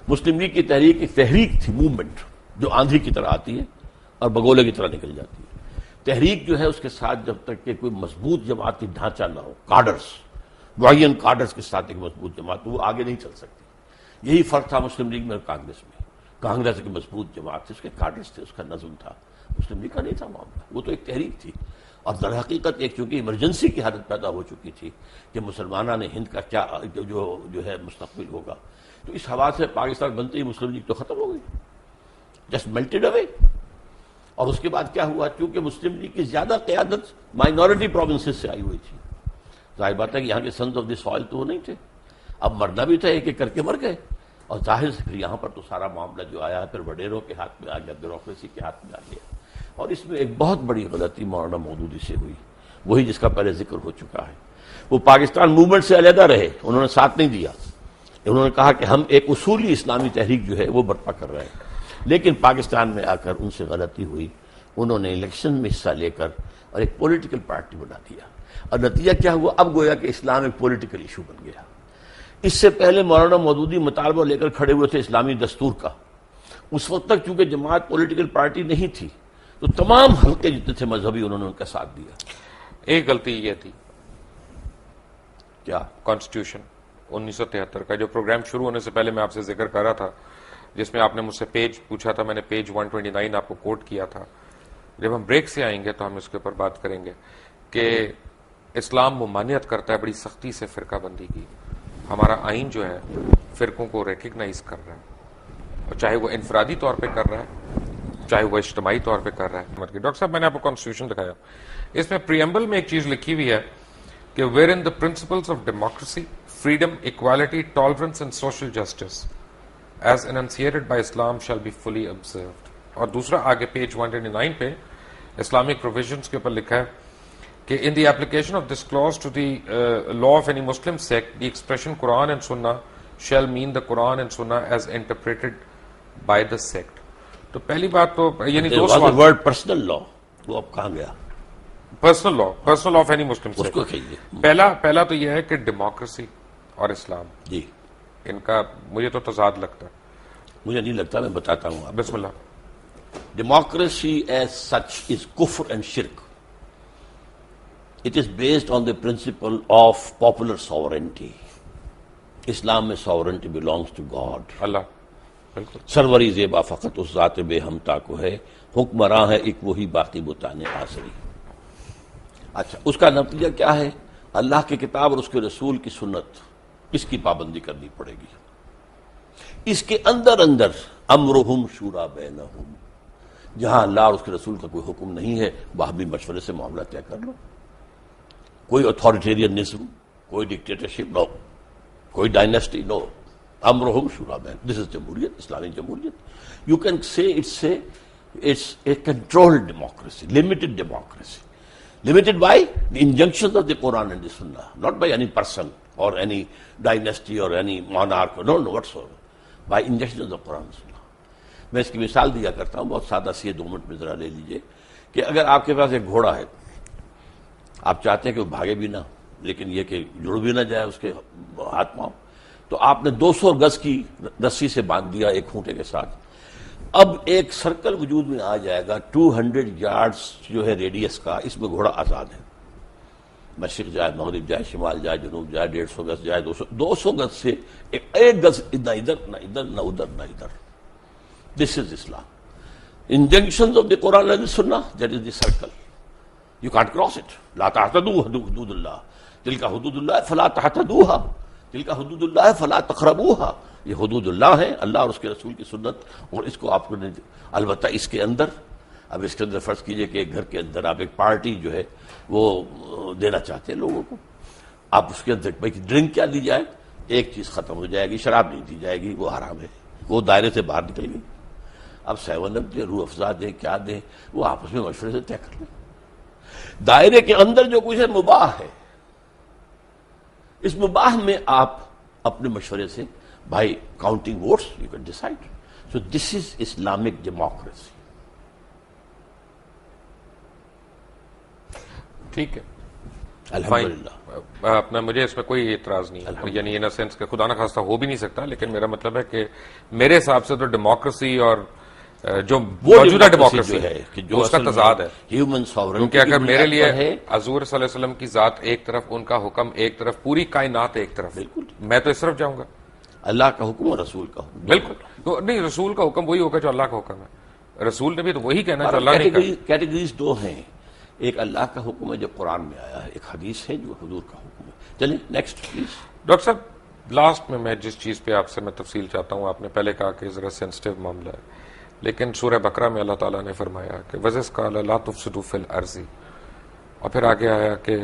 مسلم لیگ کی تحریک ایک تحریک تھی, موومنٹ جو آندھی کی طرح آتی ہے اور بگولے کی طرح نکل جاتی ہے. تحریک جو ہے اس کے ساتھ جب تک کہ کوئی مضبوط جماعتی ڈھانچہ نہ ہو, کارڈرز, معین کارڈرز کے ساتھ ایک مضبوط جماعت, وہ آگے نہیں چل سکتی. یہی فرق تھا مسلم لیگ میں اور کانگریس میں. کانگریس ایک مضبوط جماعت تھی, اس کے کارڈرز تھے, اس کا نظم تھا. مسلم لیگ کا نہیں تھا معاملہ, وہ تو ایک تحریک تھی. اور در حقیقت ایک چونکہ ایمرجنسی کی حالت پیدا ہو چکی تھی کہ مسلمانوں نے ہند کا کیا جو ہے مستقبل ہوگا, تو اس حوالے سے پاکستان بنتے ہی مسلم لیگ تو ختم ہو گئی, جسٹ میلٹڈ اوے. اور اس کے بعد کیا ہوا؟ چونکہ مسلم لیگ کی زیادہ قیادت مائنورٹی پروونسز سے آئی ہوئی تھی، ظاہر بات ہے کہ یہاں کے سنز آف دی سوائل تو وہ نہیں تھے، اب مرنا بھی تھا، ایک ایک کر کے مر گئے، اور ظاہر سے پھر یہاں پر تو سارا معاملہ جو آیا ہے پھر وڈیروں کے ہاتھ میں آ گیا، بیوروکریسی کے ہاتھ میں آ گیا، اور اس میں ایک بہت بڑی غلطی مولانا مودودی سے ہوئی، وہی جس کا پہلے ذکر ہو چکا ہے۔ وہ پاکستان موومنٹ سے علیحدہ رہے، انہوں نے ساتھ نہیں دیا، انہوں نے کہا کہ ہم ایک اصولی اسلامی تحریک جو ہے وہ برپا کر رہے ہیں، لیکن پاکستان میں آ کر ان سے غلطی ہوئی، انہوں نے الیکشن میں حصہ لے کر اور ایک پولیٹیکل پارٹی بنا دیا، اور نتیجہ کیا ہوا؟ اب گویا کہ اسلام ایک پولیٹیکل ایشو بن گیا۔ اس سے پہلے مولانا مودودی مطالبہ لے کر کھڑے ہوئے تھے اسلامی دستور کا، اس وقت تک چونکہ جماعت پولیٹیکل پارٹی نہیں تھی تو تمام حلقے جتنے تھے مذہبی انہوں نے ان کا ساتھ دیا۔ ایک غلطی یہ تھی، کیا؟ کانسٹیٹیوشن 1973 کا جو پروگرام شروع ہونے سے پہلے میں آپ سے ذکر کر رہا تھا، جس میں آپ نے مجھ سے پیج پوچھا تھا، میں نے پیج 129 آپ کو کوٹ کیا تھا۔ جب ہم بریک سے آئیں گے تو ہم اس کے اوپر بات کریں گے کہ اسلام ممانعت کرتا ہے بڑی سختی سے فرقہ بندی کی، ہمارا آئین جو ہے فرقوں کو ریکگنائز کر رہا ہے، اور چاہے وہ انفرادی طور پہ کر رہا ہے چاہے وہ اجتماعی طور پہ کر رہا ہے۔ ڈاکٹر صاحب میں نے آپ کو کانسٹیٹیوشن دکھایا، اس میں پریمبل میں ایک چیز لکھی ہوئی ہے کہ wherein the principles of democracy, freedom, equality, tolerance and social justice as enunciated by Islam shall be fully observed۔ اور دوسرا آگے پیج 129 پہ اسلامک پروویژنس کے اوپر لکھا ہے کہ in the application of this clause to the law of any Muslim sect, the expression Quran and Sunnah shall mean the Quran and Sunnah as interpreted by the sect۔ تو پہلی بات تو یعنی دو سوال، ورڈ پرسنل لا وہ اب کہاں گیا؟ Personal law, personal law of any Muslim اس کو سیکٹ۔ کہیے۔ پہلا تو یہ ہے کہ ڈیموکریسی اور اسلام جی ان کا مجھے تو تضاد لگتا ہے۔ مجھے نہیں لگتا، میں بتاتا ہوں آپ۔ بسم اللہ۔ Democracy as such is kufr and shirk. It is based on the principle of popular sovereignty. Islam میں sovereignty belongs to God. اللہ بالکل سروری زیبا فقط اس ذات بے ہمتا کو ہے، حکمراں ہے ایک وہی باقی بتانے آسری۔ اچھا، اس کا نتیجہ کیا ہے؟ اللہ کی کتاب اور اس کے رسول کی سنت، اس کی پابندی کرنی پڑے گی۔ اس کے اندر امرہم شورا بینہم، جہاں اللہ اور اس کے رسول کا کوئی حکم نہیں ہے وہاں بھی مشورے سے معاملہ طے کر لو۔ کوئی اتھارٹیرینزم، کوئی ڈکٹیٹرشپ نو، کوئی ڈائنیسٹی نو، امرہم شورا بین۔ دس از جمہوریت، اسلامی جمہوریت۔ You can say it's a controlled democracy, limited democracy. Limited by the injunctions of the Quran and the Sunnah, not by any person or any dynasty or any monarch, no whatsoever, by injunctions of the Quran and Sunnah۔ میں اس کی مثال دیا کرتا ہوں، بہت سادہ سی ہے، 2 منٹ میں ذرا لے لیجئے کہ اگر آپ کے پاس ایک گھوڑا ہے، آپ چاہتے ہیں کہ وہ بھاگے بھی نہ لیکن یہ کہ جڑ بھی نہ جائے اس کے ہاتھ پاؤں، تو آپ نے 200 گز کی رسی سے باندھ دیا ایک کھونٹے کے ساتھ۔ اب ایک سرکل وجود میں آ جائے گا 200 یارڈز جو ہے ریڈیس کا، اس میں گھوڑا آزاد ہے، مشرق جائے، مغرب جائے، شمال جائے، جنوب جائے، 150 گز جائے، 200 گز سے ایک گز نہ ادھر نہ ادھر نہ ادھر نہ ادھر۔ This is Islam. Injunctions of the Quran and Sunnah, that is the circle, you can't cross it. لا تعتدوا حدود اللہ، تلک حدود اللہ فلا تعتدوها، تلک حدود اللہ فلا تقربوها۔ یہ حدود اللہ ہیں، اللہ اور اس کے رسول کی سنت، اور اس کو آپ نے البتہ اس کے اندر، اب اس کے اندر فرض کیجئے کہ ایک گھر کے اندر آپ ایک پارٹی جو ہے وہ دینا چاہتے ہیں لوگوں کو، آپ اس کے اندر بھائی ڈرنک کیا دی جائے، ایک چیز ختم ہو جائے گی، شراب نہیں دی جائے گی، وہ حرام ہے، وہ دائرے سے باہر نکل گئی۔ اب 7 اپ دیں، روح افزا دیں، کیا دیں، وہ آپس میں مشورے سے طے کر لیں۔ دائرے کے اندر جو کچھ ہے مباح ہے، اس مباح میں آپ اپنے مشورے سے بھائی counting votes you can decide. So this is Islamic democracy. ٹھیک ہے، الحمدللہ۔ اپنا مجھے اس میں کوئی اعتراض نہیں ہے، یعنی ان سینس کہ خدا نخواستہ ہو بھی نہیں سکتا، لیکن میرا مطلب ہے کہ میرے حساب سے تو ڈیموکریسی اور جو موجودہ ڈیموکریسی ہے کہ اس کا تضاد ہے، ہیومن ساورنٹی، کیونکہ اگر میرے لیے حضور صلی اللہ علیہ وسلم کی ذات ایک طرف، ان کا حکم ایک طرف، پوری کائنات ایک طرف، بالکل میں تو اس طرف جاؤں گا۔ اللہ کا حکم اور رسول کا حکم، بالکل نہیں، رسول کا حکم وہی ہوگا جو اللہ کا حکم ہے، رسول نے بھی تو وہی کہنا ہے جو اللہ نے کہا۔ کیٹیگریز 2 ہیں، ایک اللہ کا حکم ہے جو قرآن میں آیا ہے، ایک حدیث ہے جو حضور کا حکم ہے۔ چلیں نیکسٹ پلیز۔ ڈاکٹر صاحب لاسٹ میں جس چیز پہ آپ سے میں تفصیل چاہتا ہوں، آپ نے پہلے کہا کہ ذرا سینسٹیو معاملہ ہے، لیکن سورہ بقرہ میں اللہ تعالیٰ نے فرمایا کہ وَإِذْ قَالَ لَا تُفْسِدُوا فِي الْأَرْضِ، اور پھر آگے آیا کہ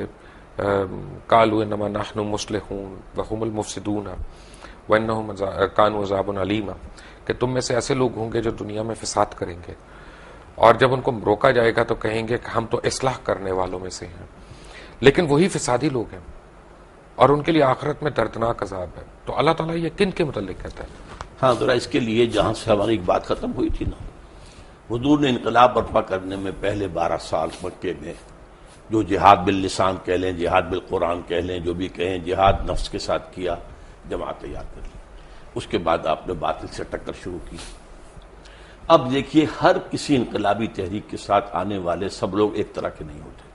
قَالُوا إِنَّمَا نَحْنُ مُصْلِحُونَ وَهُمُ الْمُفْسِدُونَ وَإِنَّهُمْ كَانُوا عَذَابٌ أَلِيمًا، کہ تم میں سے ایسے لوگ ہوں گے جو دنیا میں فساد کریں گے، اور جب ان کو روکا جائے گا تو کہیں گے کہ ہم تو اصلاح کرنے والوں میں سے ہیں، لیکن وہی فسادی لوگ ہیں اور ان کے لیے آخرت میں دردناک عذاب ہے۔ تو اللہ تعالیٰ یہ کن کے متعلق کہتا ہے؟ ہاں ذرا اس کے لیے جہاں سے ہماری ایک بات ختم ہوئی تھی نا، حضور نے انقلاب برپا کرنے میں پہلے 12 سال مکے میں جو جہاد باللسان کہہ لیں، جہاد بالقرآن کہہ لیں، جو بھی کہیں، جہاد نفس کے ساتھ کیا، جماعت تیار کر لی، اس کے بعد آپ نے باطل سے ٹکر شروع کی۔ اب دیکھیے ہر کسی انقلابی تحریک کے ساتھ آنے والے سب لوگ ایک طرح کے نہیں ہوتے،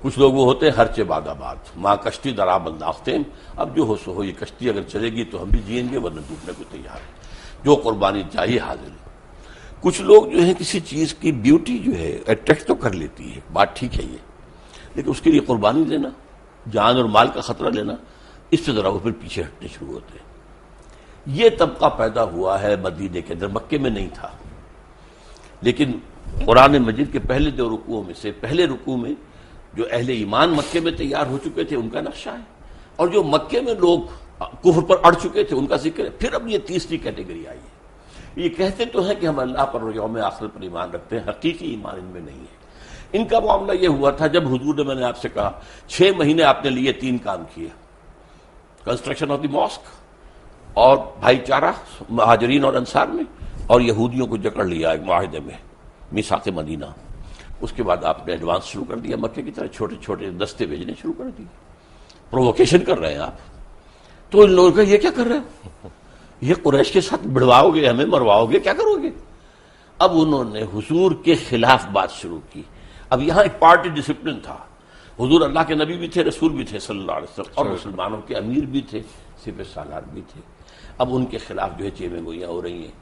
کچھ لوگ وہ ہوتے ہیں ہرچے باد آباد، ماں کشتی درآب انداختیم، اب جو ہو سو ہو، یہ کشتی اگر چلے گی تو ہم بھی جئیں گے ورنہ ڈوبنے کو تیار ہیں، جو قربانی چاہیے حاضر ہیں۔ کچھ لوگ جو ہیں کسی چیز کی بیوٹی جو ہے اٹریکٹ تو کر لیتی ہے، بات ٹھیک ہے یہ، لیکن اس کے لیے قربانی دینا، جان اور مال کا خطرہ لینا، اس سے ذرا وہ پھر پیچھے ہٹنے شروع ہوتے ہیں۔ یہ طبقہ پیدا ہوا ہے مدینے کے اندر، مکے میں نہیں تھا، لیکن قرآن مجید کے پہلے 2 رکوعوں میں سے پہلے رکوع میں جو اہل ایمان مکے میں تیار ہو چکے تھے ان کا نقشہ ہے، اور جو مکے میں لوگ کفر پر اڑ چکے تھے ان کا ذکر ہے۔ پھر اب یہ تیسری کیٹیگری آئی ہے، یہ کہتے تو ہیں کہ ہم اللہ پر اور یوم آخر پر ایمان رکھتے ہیں، حقیقی ایمان ان میں نہیں ہے۔ ان کا معاملہ یہ ہوا تھا جب حضور نے، میں نے آپ سے کہا 6 مہینے آپ نے لیے 3 کام کیے، کنسٹرکشن آف دی ماسک، اور بھائی چارہ مہاجرین اور انصار میں، اور یہودیوں کو جکڑ لیا ایک معاہدے میں، میثاق مدینہ۔ اس کے بعد آپ نے ایڈوانس شروع کر دیا، مکے کی طرح چھوٹے چھوٹے دستے بھیجنے شروع کر دیے، پرووکیشن کر رہے ہیں آپ۔ تو ان لوگوں کا یہ کیا کر رہے ہو، یہ قریش کے ساتھ بڑھواؤ گے، ہمیں مرواؤ گے، کیا کرو گے؟ اب انہوں نے حضور کے خلاف بات شروع کی۔ اب یہاں ایک پارٹی ڈسپلن تھا، حضور اللہ کے نبی بھی تھے، رسول بھی تھے صلی اللہ علیہ وسلم، اور مسلمانوں کے امیر بھی تھے، سپہ سالار بھی تھے۔ اب ان کے خلاف جو ہے چیمیں گوئیاں ہو رہی ہیں،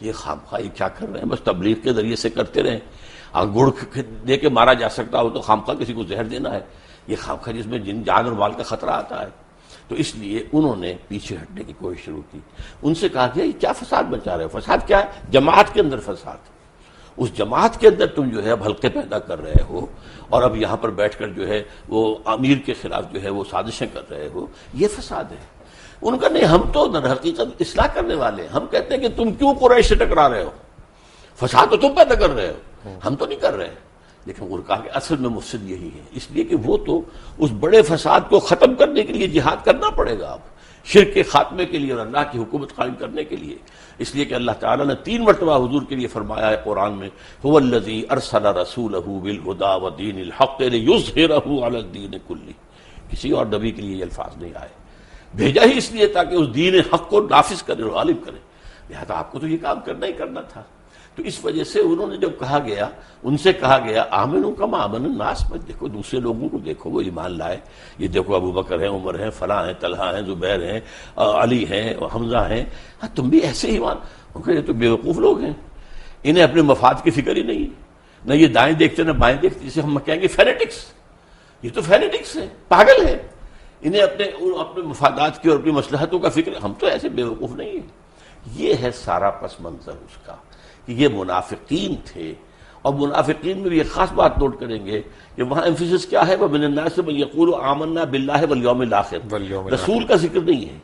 یہ خامخواہ کیا کر رہے ہیں، بس تبلیغ کے ذریعے سے کرتے رہیں، گڑ دے کے مارا جا سکتا ہو تو خامخواہ کسی کو زہر دینا ہے، یہ خامخواہ جس میں جان اور مال کا خطرہ آتا ہے۔ تو اس لیے انہوں نے پیچھے ہٹنے کی کوشش شروع کی۔ ان سے کہا گیا یہ کیا فساد بچا رہے ہو؟ فساد کیا ہے؟ جماعت کے اندر فساد، اس جماعت کے اندر تم جو ہے اب حلقے پیدا کر رہے ہو، اور اب یہاں پر بیٹھ کر جو ہے وہ امیر کے خلاف جو ہے وہ سازشیں کر رہے ہو، یہ فساد ہے۔ ان کا نہیں، ہم تو در حقیقت اصلاح کرنے والے ہیں، ہم کہتے ہیں کہ تم کیوں قریش سے ٹکرا رہے ہو، فساد تو تم پیدا کر رہے ہو، ہم تو نہیں کر رہے۔ لیکن انہوں نے کہا کہ اصل میں مفسد یہی ہے، اس لیے کہ وہ تو اس بڑے فساد کو ختم کرنے کے لیے جہاد کرنا پڑے گا، اب شرک کے خاتمے کے لیے اور اللہ کی حکومت قائم کرنے کے لیے۔ اس لیے کہ اللہ تعالیٰ نے 3 مرتبہ حضور کے لیے فرمایا ہے قرآن میں، هو الذی ارسل رسولہ بالہدی ودین الحق لیظہرہ علی الدین کلہ، کسی اور نبی کے لیے یہ الفاظ نہیں آئے، بھیجا ہی اس لیے تاکہ اس دین حق کو نافذ کرے اور غالب کرے، لہذا آپ کو تو یہ کام کرنا ہی کرنا تھا۔ تو اس وجہ سے انہوں نے جب کہا گیا، ان سے کہا گیا آمنوا کما آمن الناس، مت دیکھو دوسرے لوگوں کو، دیکھو وہ ایمان لائے، یہ دیکھو ابو بکر ہیں، عمر ہیں، فلاں ہیں، طلحہ ہیں، زبیر ہیں، علی ہیں، حمزہ ہیں، ہاں تم بھی ایسے ہی ایمان۔ ان کا یہ تو بیوقوف لوگ ہیں، انہیں اپنے مفاد کی فکر ہی نہیں، نہ یہ دائیں دیکھتے نہ بائیں دیکھتے، جسے ہم کہیں گے فینیٹکس، یہ تو فینیٹکس ہیں، پاگل ہیں، انہیں اپنے مفادات کی اور اپنی مصلحتوں کا فکر ہے، ہم تو ایسے بیوقوف نہیں ہیں۔ یہ ہے سارا پس منظر اس کا کہ یہ منافقین تھے، اور منافقین میں بھی ایک خاص بات نوٹ کریں گے کہ وہاں ایمفیسس کیا ہے، وَمِنَ النَّاسِ مَن يَقُولُ آمَنَّا بِاللَّهِ وَالْيَوْمِ الْآخِرِ، رسول کا ذکر نہیں ہے۔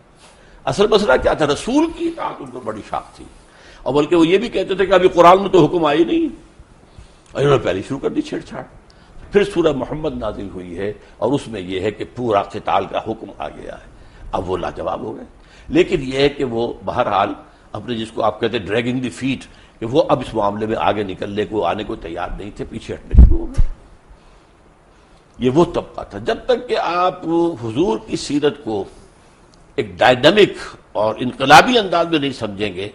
اصل مسئلہ کیا تھا، رسول کی اطاعت ان کو بڑی شاخ تھی، اور بلکہ وہ یہ بھی کہتے تھے کہ ابھی قرآن میں تو حکم آئی نہیں، اور انہوں نے پہلے شروع کر دی چھیڑ چھاڑ۔ پھر سورہ محمد نازل ہوئی ہے، اور اس میں یہ ہے کہ پورا قتال کا حکم آ گیا ہے، اب وہ لاجواب ہو گئے۔ لیکن یہ ہے کہ وہ بہرحال اپنے جس کو آپ کہتے ہیں ڈریگنگ دی فیٹ، کہ وہ اب اس معاملے میں آگے نکلنے کو آنے کو تیار نہیں تھے، پیچھے ہٹنے شروع ہو گئے۔ یہ وہ طبقہ تھا۔ جب تک کہ آپ حضور کی سیرت کو ایک ڈائنامک اور انقلابی انداز میں نہیں سمجھیں گے،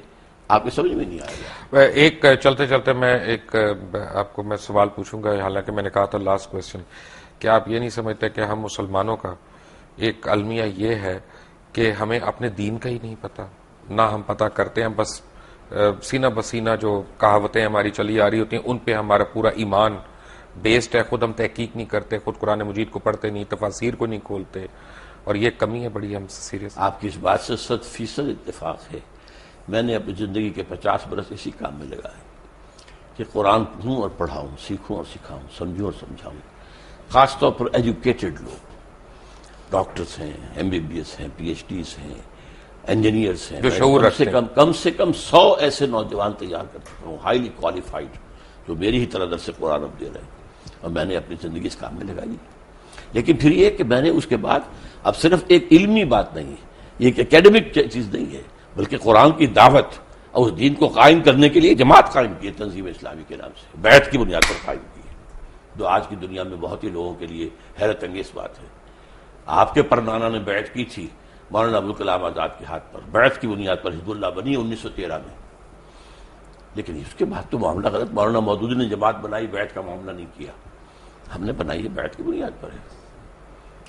آپ کو سمجھ میں نہیں آئے گا۔ ایک چلتے چلتے میں ایک آپ کو میں سوال پوچھوں گا، حالانکہ میں نے کہا تھا لاسٹ کویسچن، کہ آپ یہ نہیں سمجھتے کہ ہم مسلمانوں کا ایک المیہ یہ ہے کہ ہمیں اپنے دین کا ہی نہیں پتہ، نہ ہم پتہ کرتے ہیں، بس سینہ بسینہ جو کہاوتیں ہماری چلی آ رہی ہوتی ہیں ان پہ ہمارا پورا ایمان بیسڈ ہے، خود ہم تحقیق نہیں کرتے، خود قرآن مجید کو پڑھتے نہیں، تفاسیر کو نہیں کھولتے، اور یہ کمی ہے بڑی ہم سیریس۔ آپ کی اس بات سے 100% اتفاق ہے۔ میں نے اپنی زندگی کے 50 برس اسی کام میں لگائے، کہ قرآن پڑھوں اور پڑھاؤں، سیکھوں اور سکھاؤں، سمجھوں اور سمجھاؤں. خاص طور پر ایجوکیٹڈ لوگ، ڈاکٹرز ہیں، ایم بی بی ایس ہیں، پی ایچ ڈیز ہیں، انجینئرز ہیں، جو شعور رکھتے ہیں. کم سے کم 100 ایسے نوجوان تیار کر چکا ہوں، ہائیلی کوالیفائڈ، جو میری ہی طرح درس قرآن اب دے رہے ہیں، اور میں نے اپنی زندگی اس کام میں لگائی. لیکن پھر یہ کہ میں نے اس کے بعد اب صرف ایک علمی بات نہیں ہے، یہ ایک اکیڈمک چیز نہیں ہے، بلکہ قرآن کی دعوت اور اس دین کو قائم کرنے کے لیے جماعت قائم کی ہے تنظیم اسلامی کے نام سے، بیعت کی بنیاد پر قائم کی ہے، جو آج کی دنیا میں بہت ہی لوگوں کے لیے حیرت انگیز بات ہے. آپ کے پرنانا نے بیعت کی تھی مولانا ابوالکلام آزاد کے ہاتھ پر، بیعت کی بنیاد پر حزب اللہ بنی 1913 میں. لیکن اس کے بعد تو معاملہ غلط. مولانا مودودی نے جماعت بنائی، بیعت کا معاملہ نہیں کیا. ہم نے بنائی ہے بیعت کی بنیاد پر ہے،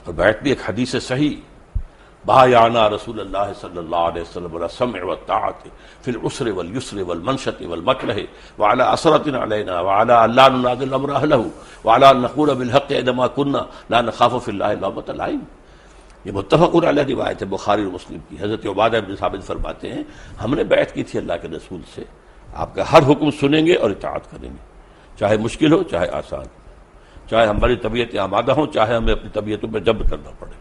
اور بیعت بھی ایک حدیث صحیح، بایعنا رسول اللہ صلی اللہ علیہ وسلم علی السمع والطاعۃ فی العسر والیسر والمنشط والمکرہ وعلی اثرۃ علینا وعلی الا ننازع الامر اہلہ وعلی ان نقول بالحق عندما كنا لا نخاف فی اللہ لومۃ لائم. یہ متفق علیہ روایت ہے بخاری اور مسلم کی. حضرت عبادہ بن ثابت فرماتے ہیں ہم نے بیعت کی تھی اللہ کے رسول سے، آپ کا ہر حکم سنیں گے اور اطاعت کریں گے، چاہے مشکل ہو چاہے آسان، چاہے ہماری طبیعتیں آمادہ ہوں چاہے ہمیں اپنی طبیعتوں پہ جبر کرنا پڑے،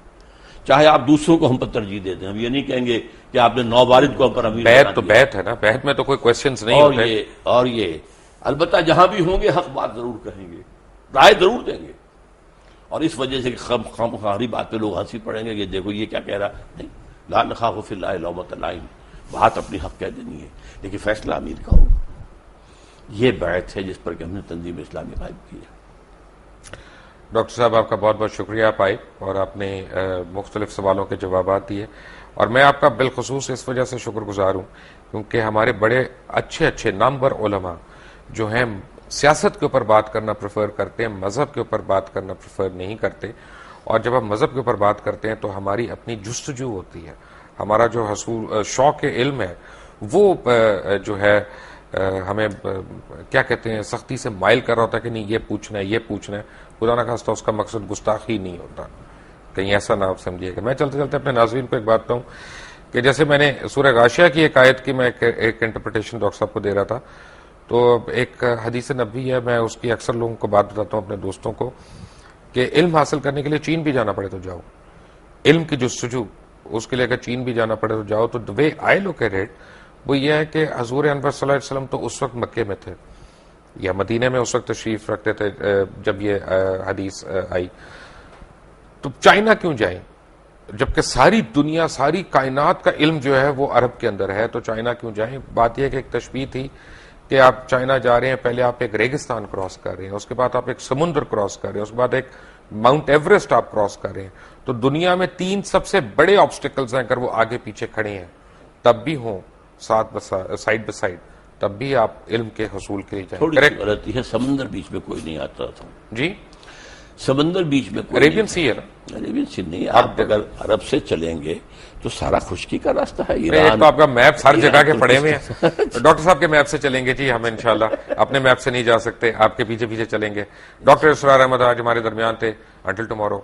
چاہے آپ دوسروں کو ہم پر ترجیح دے دیں. ہم یہ نہیں کہیں گے کہ آپ نے نوبارد کو ہم پر امیر بنا بیعت تو دیا. بیعت ہے نا، بیعت میں تو کوئی کوشچنز نہیں ہوتے. اور یہ البتہ جہاں بھی ہوں گے حق بات ضرور کہیں گے، رائے ضرور دیں گے. اور اس وجہ سے خامخواہی بات پہ لوگ ہنسی پڑیں گے کہ دیکھو یہ کیا کہہ رہا. نہیں، لا نخاف فی اللہ لومۃ لائم، بات اپنی حق کہہ دینی ہے، لیکن فیصلہ امیر کا ہوگا. یہ بیعت ہے جس پر کہ ہم نے تنظیم اسلامی قائم کی ہے. ڈاکٹر صاحب آپ کا بہت بہت شکریہ، آپ آئے اور آپ نے مختلف سوالوں کے جوابات دیے، اور میں آپ کا بالخصوص اس وجہ سے شکر گزار ہوں کیونکہ ہمارے بڑے اچھے اچھے نامور علماء جو ہیں سیاست کے اوپر بات کرنا پریفر کرتے ہیں، مذہب کے اوپر بات کرنا پریفر نہیں کرتے. اور جب ہم مذہب کے اوپر بات کرتے ہیں تو ہماری اپنی جستجو ہوتی ہے، ہمارا جو حصول شوق علم ہے وہ جو ہے ہمیں کیا کہتے ہیں سختی سے مائل کر رہا ہوتا ہے کہ نہیں یہ پوچھنا ہے یہ پوچھنا ہے. خدا نہ خواستہ اس کا مقصد گستاخی نہیں ہوتا، کہیں ایسا نہ آپ سمجھیے گا. میں چلتے چلتے اپنے ناظرین کو ایک بات کہوں کہ جیسے میں نے سورہ غاشیہ کی ایک آیت کی میں ایک انٹرپریٹیشن ڈاکٹر صاحب کو دے رہا تھا، تو ایک حدیث نبوی ہے، میں اس کی اکثر لوگوں کو بات بتاتا ہوں اپنے دوستوں کو کہ علم حاصل کرنے کے لیے چین بھی جانا پڑے تو جاؤ، علم کی جستجو اس کے لیے اگر چین بھی جانا پڑے تو جاؤ. تو وے آئی لک ایٹ اٹ وہ یہ ہے کہ حضور انور صلی اللہ علیہ وسلم تو اس وقت مکے میں تھے یا مدینے میں اس وقت تشریف رکھتے تھے جب یہ حدیث آئی. تو چائنا کیوں جائیں جبکہ ساری دنیا ساری کائنات کا علم جو ہے وہ عرب کے اندر ہے، تو چائنا کیوں جائیں؟ بات یہ ہے کہ ایک تشبیہ تھی کہ آپ چائنا جا رہے ہیں، پہلے آپ ایک ریگستان کراس کر رہے ہیں، اس کے بعد آپ ایک سمندر کراس کر رہے ہیں، اس کے بعد ایک ماؤنٹ ایوریسٹ آپ کراس کر رہے ہیں. تو دنیا میں 3 سب سے بڑے آبسٹیکلز ہیں، اگر وہ آگے پیچھے کھڑے ہیں تب بھی ہوں سائڈ بائی سائڈ تب بھی آپ علم کے حصول کے لیے جائیں. تھوڑی سی غلطی ہے، سمندر بیچ میں کوئی نہیں آتا تھا. جی سمندر بیچ میں کوئی عربین سی ہے نا، عربین سی نہیں. آپ اگر عرب سے چلیں گے تو سارا خشکی کا راستہ ہے. ایک تو آپ کا میپ ہر جگہ کے پڑے ہوئے ہیں. ڈاکٹر صاحب کے میپ سے چلیں گے جی، ہم انشاءاللہ اپنے میپ سے نہیں جا سکتے، آپ کے پیچھے پیچھے چلیں گے. ڈاکٹر اسرار احمد آج ہمارے درمیان تھے. Until tomorrow.